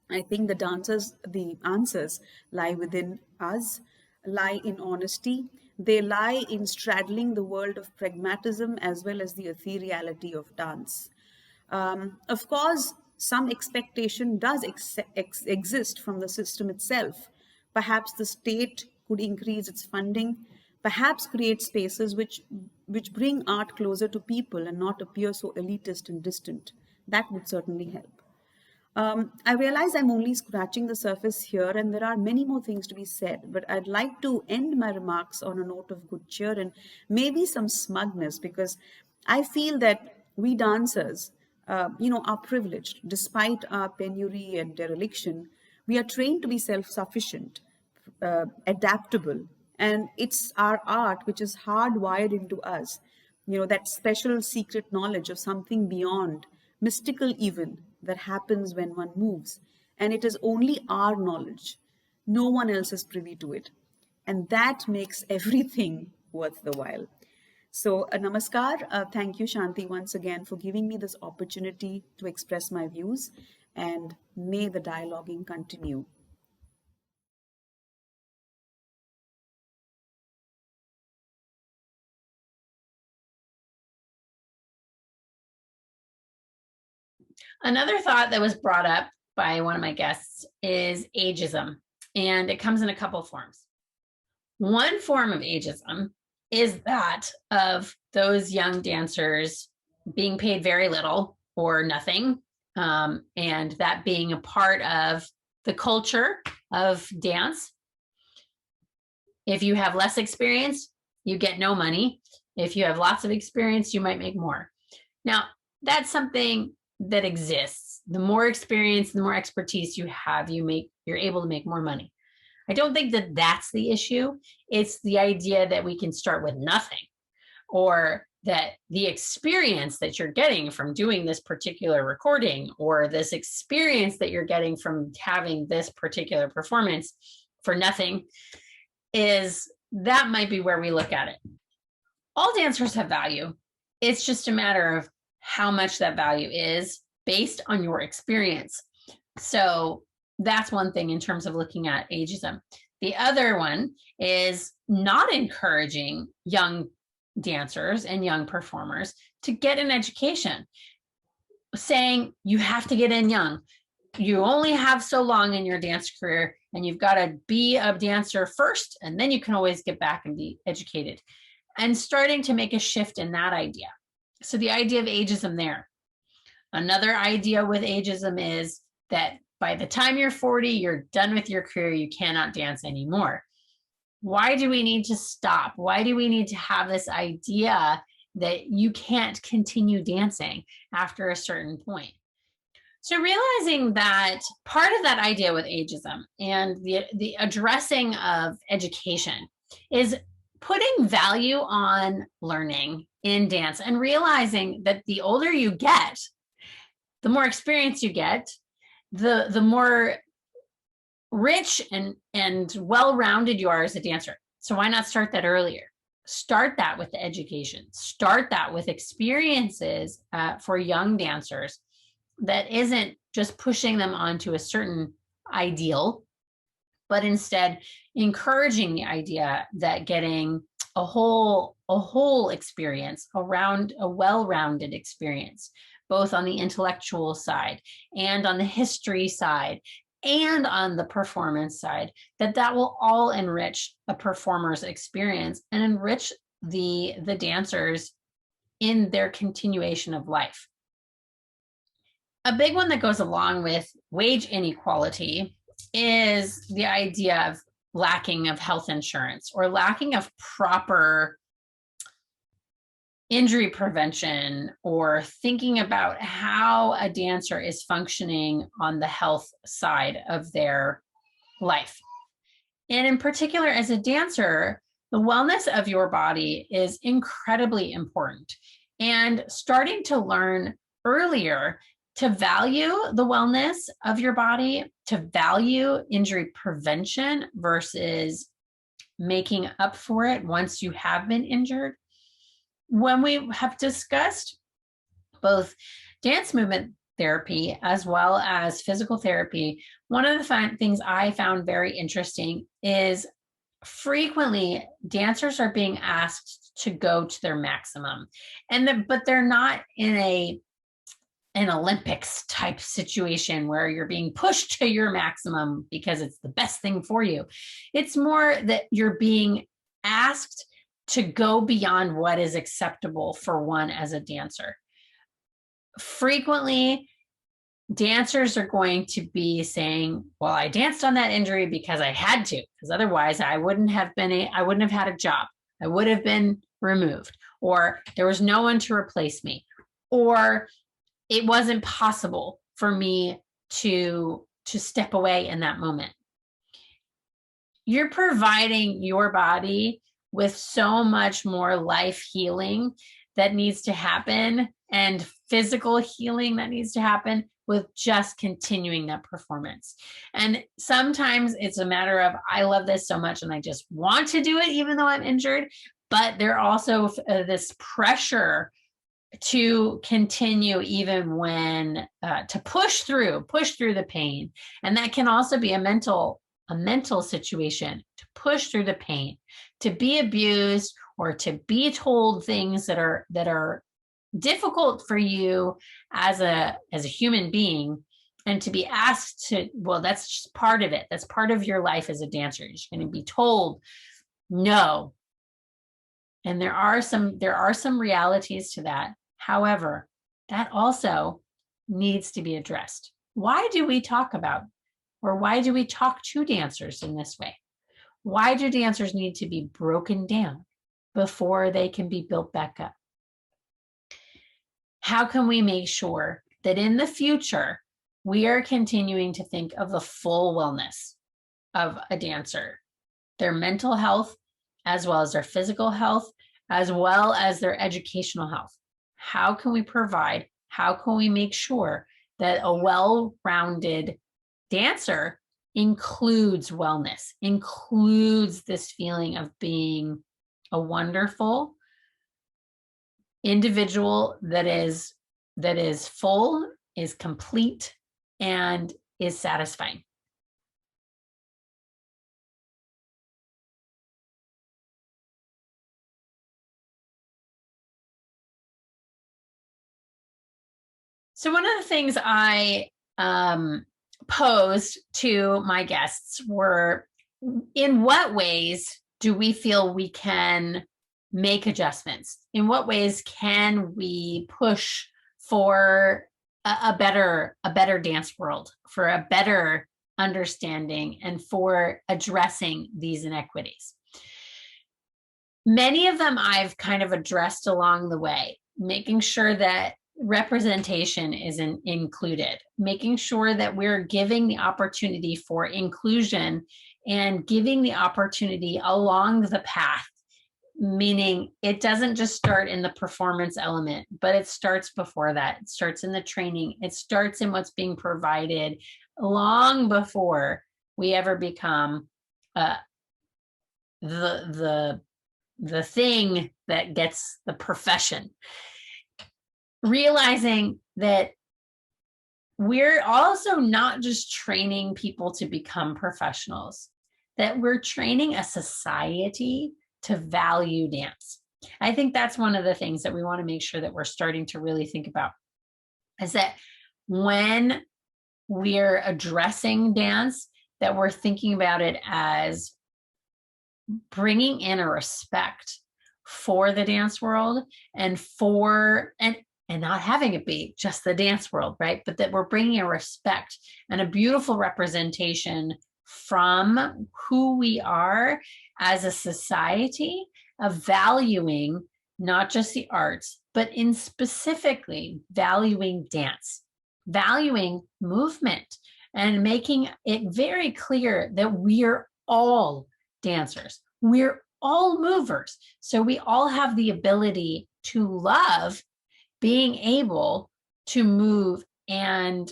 I think the answers lie within us, lie in honesty. They lie in straddling the world of pragmatism as well as the ethereality of dance. Of course, some expectation does exist from the system itself. Perhaps the state could increase its funding, perhaps create spaces which bring art closer to people and not appear so elitist and distant. That would certainly help. I realize I'm only scratching the surface here, and there are many more things to be said, but I'd like to end my remarks on a note of good cheer and maybe some smugness, because I feel that we dancers, are privileged. Despite our penury and dereliction, we are trained to be self-sufficient, adaptable, and it's our art which is hardwired into us. That special secret knowledge of something beyond, mystical even, that happens when one moves. And it is only our knowledge. No one else is privy to it. And that makes everything worth the while. So, namaskar. Thank you, Shanti, once again for giving me this opportunity to express my views. And may the dialoguing continue. Another thought that was brought up by one of my guests is ageism, and it comes in a couple forms. One form of ageism is that of those young dancers being paid very little or nothing, and that being a part of the culture of dance. If you have less experience, you get no money. If you have lots of experience, you might make more. Now, that's something that exists. The more experience, the more expertise you have, you're able to make more money. I don't think that that's the issue. It's the idea that we can start with nothing, or that the experience that you're getting from doing this particular recording, or this experience that you're getting from having this particular performance for nothing, that might be where we look at it. All dancers have value. It's just a matter of how much that value is based on your experience. So that's one thing in terms of looking at ageism. The other one is not encouraging young dancers and young performers to get an education, saying you have to get in young. You only have so long in your dance career, and you've got to be a dancer first, and then you can always get back and be educated. And starting to make a shift in that idea. So the idea of ageism there. Another idea with ageism is that by the time you're 40, you're done with your career, you cannot dance anymore. Why do we need to stop? Why do we need to have this idea that you can't continue dancing after a certain point? So realizing that part of that idea with ageism and the addressing of education is putting value on learning in dance and realizing that the older you get, the more experience you get, the more rich and well-rounded you are as a dancer. So why not start that earlier? Start that with the education. Start that with experiences for young dancers that isn't just pushing them onto a certain ideal, but instead encouraging the idea that getting a whole experience around a well-rounded experience, both on the intellectual side and on the history side and on the performance side, that will all enrich a performer's experience and enrich the dancers in their continuation of life. A big one that goes along with wage inequality is the idea of lacking of health insurance or lacking of proper injury prevention, or thinking about how a dancer is functioning on the health side of their life. And in particular, as a dancer, the wellness of your body is incredibly important. And starting to learn earlier to value the wellness of your body, to value injury prevention versus making up for it once you have been injured. When we have discussed both dance movement therapy as well as physical therapy, one of the things I found very interesting is frequently dancers are being asked to go to their maximum, but they're not in an Olympics type situation where you're being pushed to your maximum because it's the best thing for you. It's more that you're being asked to go beyond what is acceptable for one as a dancer. Frequently, dancers are going to be saying, well, I danced on that injury because I had to, because otherwise I wouldn't have had a job. I would have been removed, or there was no one to replace me, or it wasn't possible for me to step away in that moment. You're providing your body with so much more life healing that needs to happen and physical healing that needs to happen with just continuing that performance. And sometimes it's a matter of, I love this so much and I just want to do it even though I'm injured, but there also this pressure to continue even when to push through the pain. And that can also be a mental situation, to push through the pain, to be abused or to be told things that are difficult for you as a human being, and to be asked to, well, that's just part of it. That's part of your life as a dancer. You're going to be told no. And there are some realities to that. However, that also needs to be addressed. Why do we talk about, or why do we talk to dancers in this way? Why do dancers need to be broken down before they can be built back up? How can we make sure that in the future, we are continuing to think of the full wellness of a dancer, their mental health, as well as their physical health, as well as their educational health? How can we make sure that a well-rounded dancer includes wellness, includes this feeling of being a wonderful individual that is full, is complete, and is satisfying? So one of the things I posed to my guests were, in what ways do we feel we can make adjustments? In what ways can we push for a better dance world, for a better understanding, and for addressing these inequities? Many of them I've kind of addressed along the way, making sure that representation is included, making sure that we're giving the opportunity for inclusion and giving the opportunity along the path, meaning it doesn't just start in the performance element, but it starts before that. It starts in the training. It starts in what's being provided long before we ever become the thing that gets the profession. Realizing that we're also not just training people to become professionals, that we're training a society to value dance. I think that's one of the things that we want to make sure that we're starting to really think about, is that when we're addressing dance, that we're thinking about it as bringing in a respect for the dance world and not having it be just the dance world, right? But that we're bringing a respect and a beautiful representation from who we are as a society, of valuing not just the arts, but in specifically valuing dance, valuing movement, and making it very clear that we're all dancers. We're all movers. So we all have the ability to love being able to move and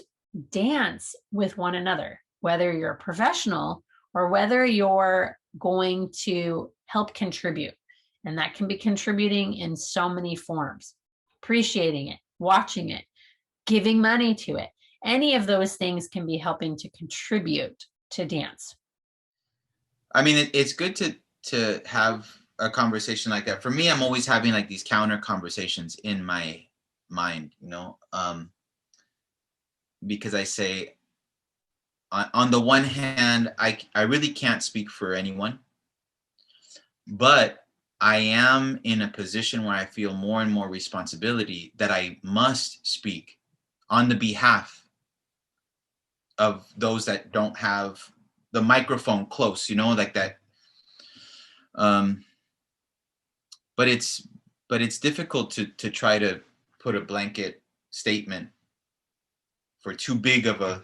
dance with one another, whether you're a professional or whether you're going to help contribute. And that can be contributing in so many forms, appreciating it, watching it, giving money to it. Any of those things can be helping to contribute to dance. I mean, it's good to have a conversation like that. For me, I'm always having like these counter conversations in my mind, because I say, on the one hand, I really can't speak for anyone, but I am in a position where I feel more and more responsibility that I must speak on the behalf of those that don't have the microphone close, like that. But it's difficult to try to put a blanket statement for too big of a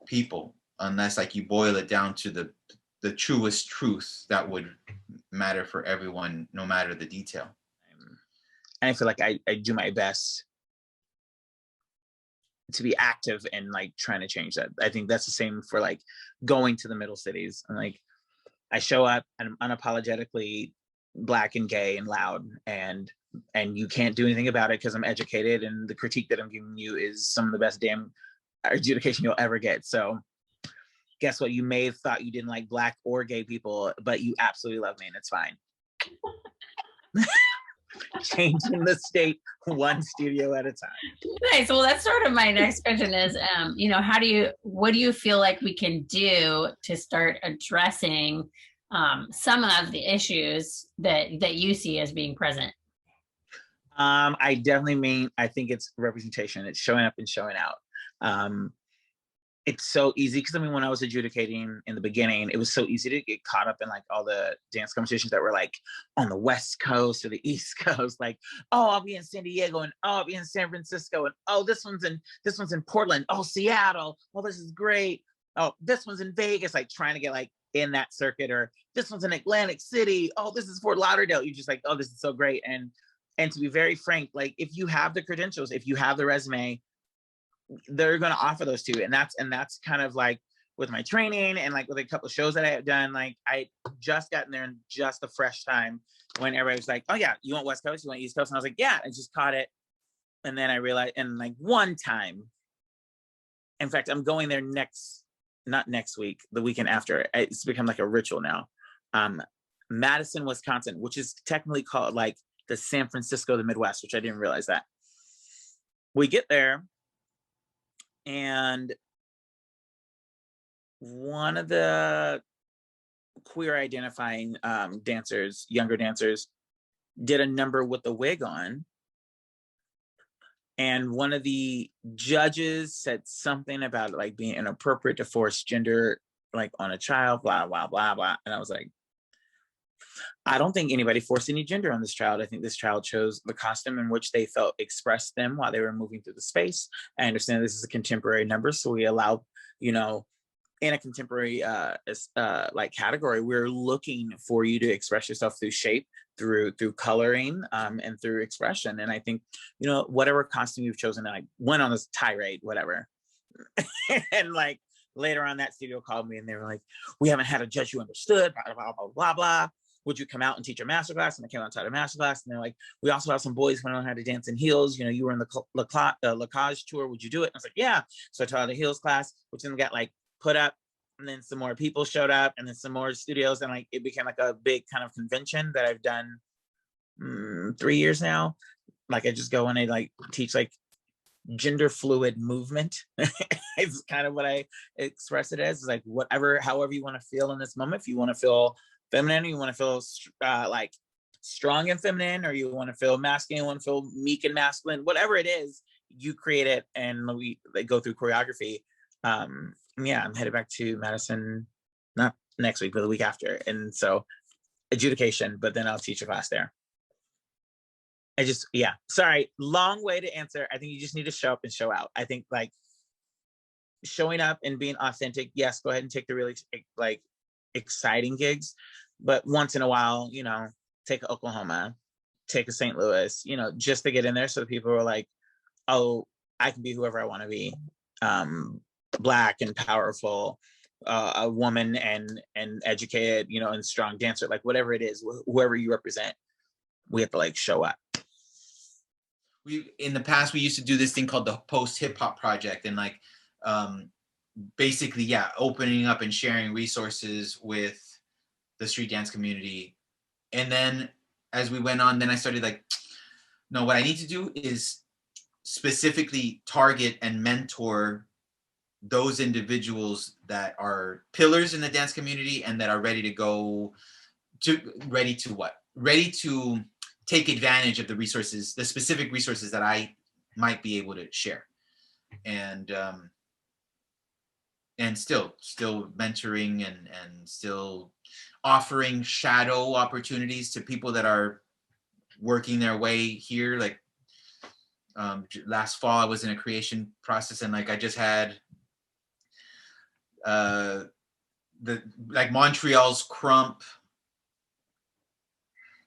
people, unless like you boil it down to the truest truth that would matter for everyone, no matter the detail. And I feel like I do my best to be active and like trying to change that. I think that's the same for like going to the middle cities. And like I show up and I'm unapologetically Black and gay and loud, and you can't do anything about it because I'm educated, and the critique that I'm giving you is some of the best damn adjudication you'll ever get. So guess what? You may have thought you didn't like Black or gay people, but you absolutely love me, and it's fine. Changing the state one studio at a time. Nice. Well, that's sort of my next question is, what do you feel like we can do to start addressing some of the issues that you see as being present? I think it's representation. It's showing up and showing out. It's so easy because when I was adjudicating in the beginning, it was so easy to get caught up in like all the dance competitions that were like on the West Coast or the East Coast. Like, oh, I'll be in San Diego, and oh, I'll be in San Francisco, and oh, this one's in Portland. Oh, Seattle. Oh, this is great. Oh, this one's in Vegas. Like trying to get like in that circuit, or this one's in Atlantic City. Oh, this is Fort Lauderdale. You're just like, oh, this is so great. And to be very frank, like if you have the credentials, if you have the resume, they're going to offer those to you. And that's kind of like with my training and like with a couple of shows that I have done, like I just gotten there in just the fresh time when everybody was like, oh yeah, you want West Coast, you want East Coast? And I was like, yeah, I just caught it. And then I realized, and like one time, in fact, I'm going there not next week, the weekend after. It's become like a ritual now. Madison, Wisconsin, which is technically called like the San Francisco of the Midwest, which I didn't realize that. We get there, and one of the queer identifying dancers, younger dancers, did a number with a wig on. And one of the judges said something about it, like being inappropriate to force gender, like on a child, blah, blah, blah, blah. And I was like, I don't think anybody forced any gender on this child. I think this child chose the costume in which they felt expressed them while they were moving through the space. I understand this is a contemporary number, so we allow, you know, in a contemporary like category, we're looking for you to express yourself through shape, through coloring, and through expression. And I think, you know, whatever costume you've chosen, I went on this tirade, whatever. And like later on, that studio called me and they were like, we haven't had a judge who understood, blah, blah, blah, blah, blah. Would you come out and teach a masterclass? And I came outside a masterclass, and they're like, we also have some boys who know how to dance in heels. You know, you were in the Lacage tour. Would you do it? And I was like, yeah. So I taught a heels class, which then got like put up, and then some more people showed up, and then some more studios, and like it became like a big kind of convention that I've done 3 years now. Like I just go and I like teach like gender fluid movement. It's kind of what I express it as. It's like whatever, however you want to feel in this moment. If you want to feel feminine, or you want to feel like strong and feminine, or you want to feel masculine, want to feel meek and masculine, whatever it is, you create it, and they go through choreography. Yeah, I'm headed back to Madison, not next week, but the week after. And so adjudication, but then I'll teach a class there. Yeah, sorry, long way to answer. I think you just need to show up and show out. I think like showing up and being authentic, yes, go ahead and take the really like exciting gigs, but once in a while, you know, take a Oklahoma, take a St. Louis, you know, just to get in there so that people are like, oh, I can be whoever I want to be. Black and powerful, a woman and educated, you know, and strong dancer, like whatever it is, whoever you represent, we have to like show up. In the past, we used to do this thing called the Post Hip Hop Project, and like basically, yeah, opening up and sharing resources with the street dance community. And then as we went on, then I started like, no, what I need to do is specifically target and mentor those individuals that are pillars in the dance community and that are ready to take advantage of the resources, the specific resources that I might be able to share. And still mentoring and still offering shadow opportunities to people that are working their way here. Like last fall, I was in a creation process, and like I just had Montreal's Crump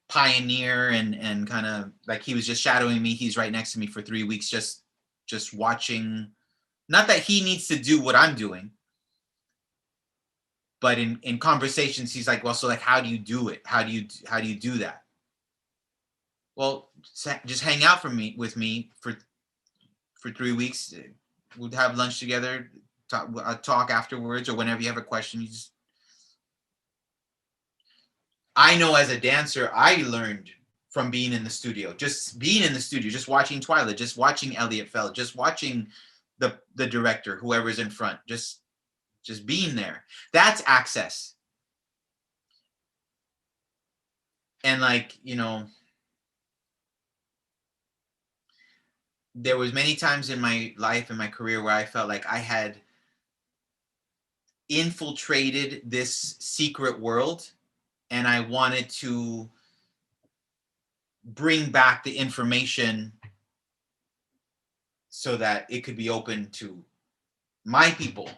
pioneer, and kind of like he was just shadowing me. He's right next to me for 3 weeks, just watching. Not that he needs to do what I'm doing, but in conversations, he's like, well, so like, how do you do it? How do you do that? Well, just hang out with me for 3 weeks. We'd have lunch together, talk afterwards, or whenever you have a question, I know as a dancer, I learned from being in the studio, just watching Twyla, just watching Elliot Feld, just watching the director, whoever's in front, just being there. That's access. And like, you know, there was many times in my life and my career where I felt like I had infiltrated this secret world, and I wanted to bring back the information so that it could be open to my people.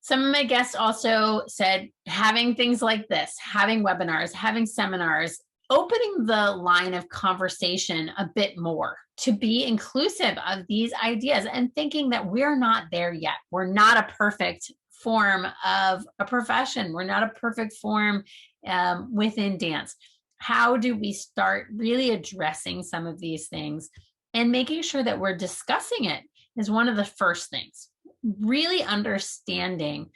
Some of my guests also said having things like this, having webinars, having seminars, opening the line of conversation a bit more to be inclusive of these ideas, and thinking that we're not there yet. We're not a perfect form of a profession. We're not a perfect form within dance. How do we start really addressing some of these things and making sure that we're discussing it is one of the first things. Really understanding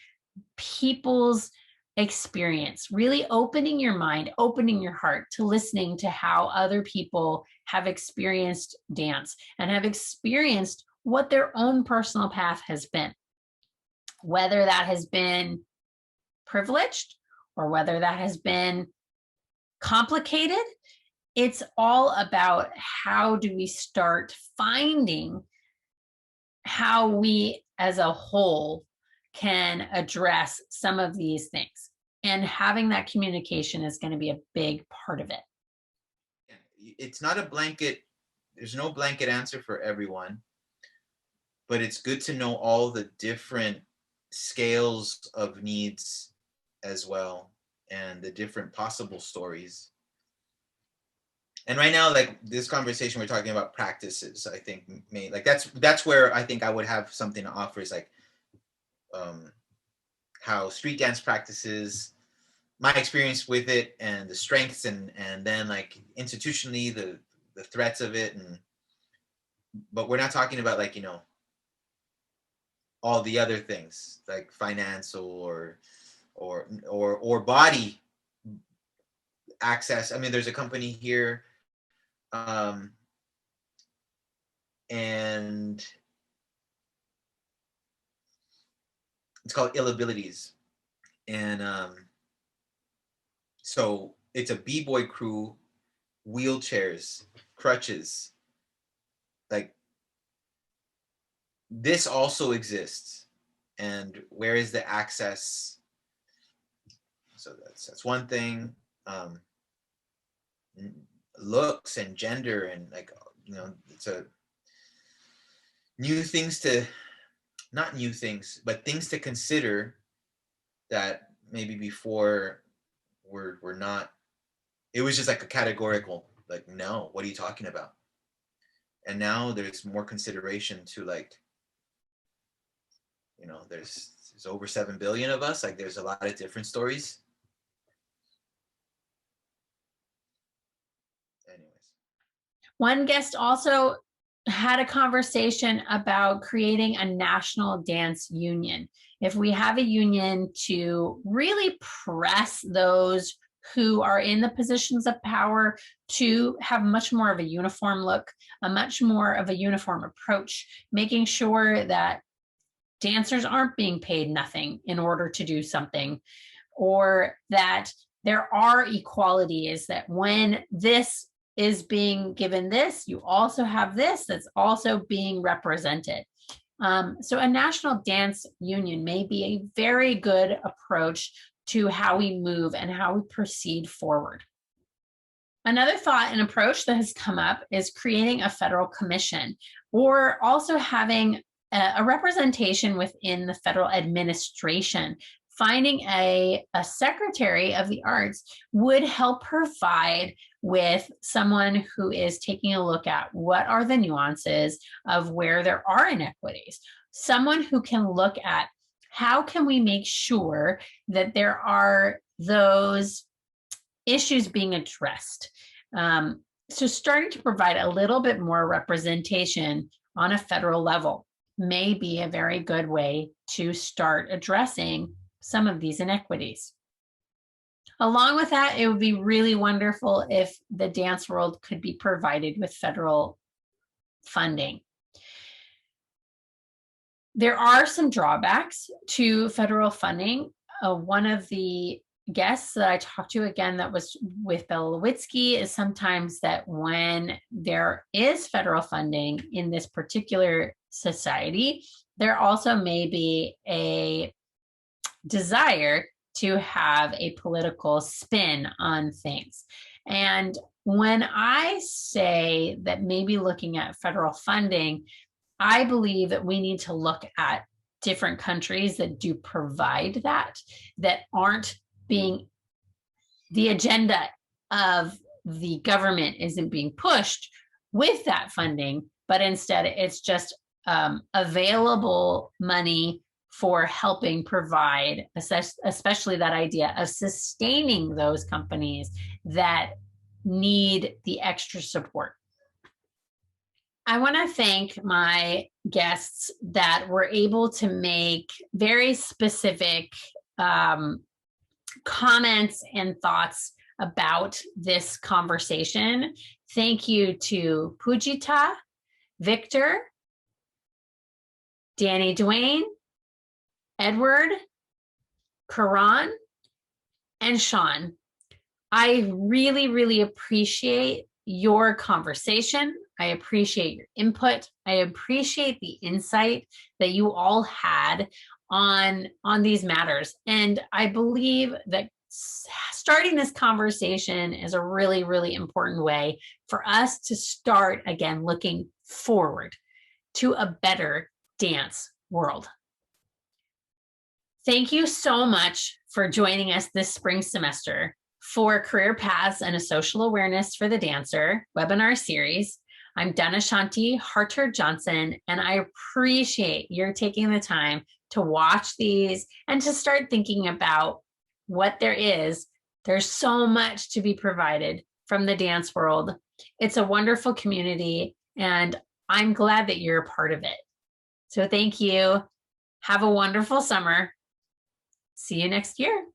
people's experience, really opening your mind, opening your heart to listening to how other people have experienced dance and have experienced what their own personal path has been. Whether that has been privileged or whether that has been complicated. It's all about how do we start finding how we as a whole can address some of these things. And having that communication is going to be a big part of it. It's not a blanket, there's no blanket answer for everyone, but it's good to know all the different scales of needs as well, and the different possible stories. And right now, like this conversation, we're talking about practices. I think like that's where I think I would have something to offer, is like how street dance practices, my experience with it, and the strengths, and then like institutionally the threats of it, but we're not talking about like, you know, all the other things like finance or body access. I mean, there's a company here, and it's called Inequalities, and so it's a b-boy crew, wheelchairs, crutches, like this also exists. And where is the access? So that's one thing. Looks and gender, and like, you know, it's a new things to, not new things, but things to consider that maybe before we're not, it was just like a categorical, like, no, what are you talking about? And now there's more consideration to, like, you know, there's over 7 billion of us, like there's a lot of different stories. Anyways. One guest also had a conversation about creating a national dance union. If we have a union to really press those who are in the positions of power to have much more of a uniform look, a much more of a uniform approach, making sure that dancers aren't being paid nothing in order to do something, or that there are equalities, that when this is being given this, you also have this that's also being represented. So a national dance union may be a very good approach to how we move and how we proceed forward. Another thought and approach that has come up is creating a federal commission, or also having a representation within the federal administration. Finding a secretary of the arts would help provide with someone who is taking a look at what are the nuances of where there are inequities. Someone who can look at how can we make sure that there are those issues being addressed. So starting to provide a little bit more representation on a federal level may be a very good way to start addressing some of these inequities. Along with that, it would be really wonderful if the dance world could be provided with federal funding. There are some drawbacks to federal funding. One of the guests that I talked to, again, that was with Bella Lewitsky, is sometimes that when there is federal funding in this particular society, there also may be a desire to have a political spin on things. And when I say that maybe looking at federal funding, I believe that we need to look at different countries that do provide that aren't being, the agenda of the government isn't being pushed with that funding, but instead it's just available money for helping provide, especially that idea of sustaining those companies that need the extra support. I want to thank my guests that were able to make very specific comments and thoughts about this conversation. Thank you to Pujita, Victor, Danny Duane, Edward, Karan and Sean, I really, really appreciate your conversation. I appreciate your input. I appreciate the insight that you all had on these matters. And I believe that starting this conversation is a really, really important way for us to start again looking forward to a better dance world. Thank you so much for joining us this spring semester for Career Paths and a Social Awareness for the Dancer webinar series. I'm Dhanashanti Harter-Johnson, and I appreciate your taking the time to watch these and to start thinking about what there is. There's so much to be provided from the dance world. It's a wonderful community, and I'm glad that you're a part of it. So thank you. Have a wonderful summer. See you next year.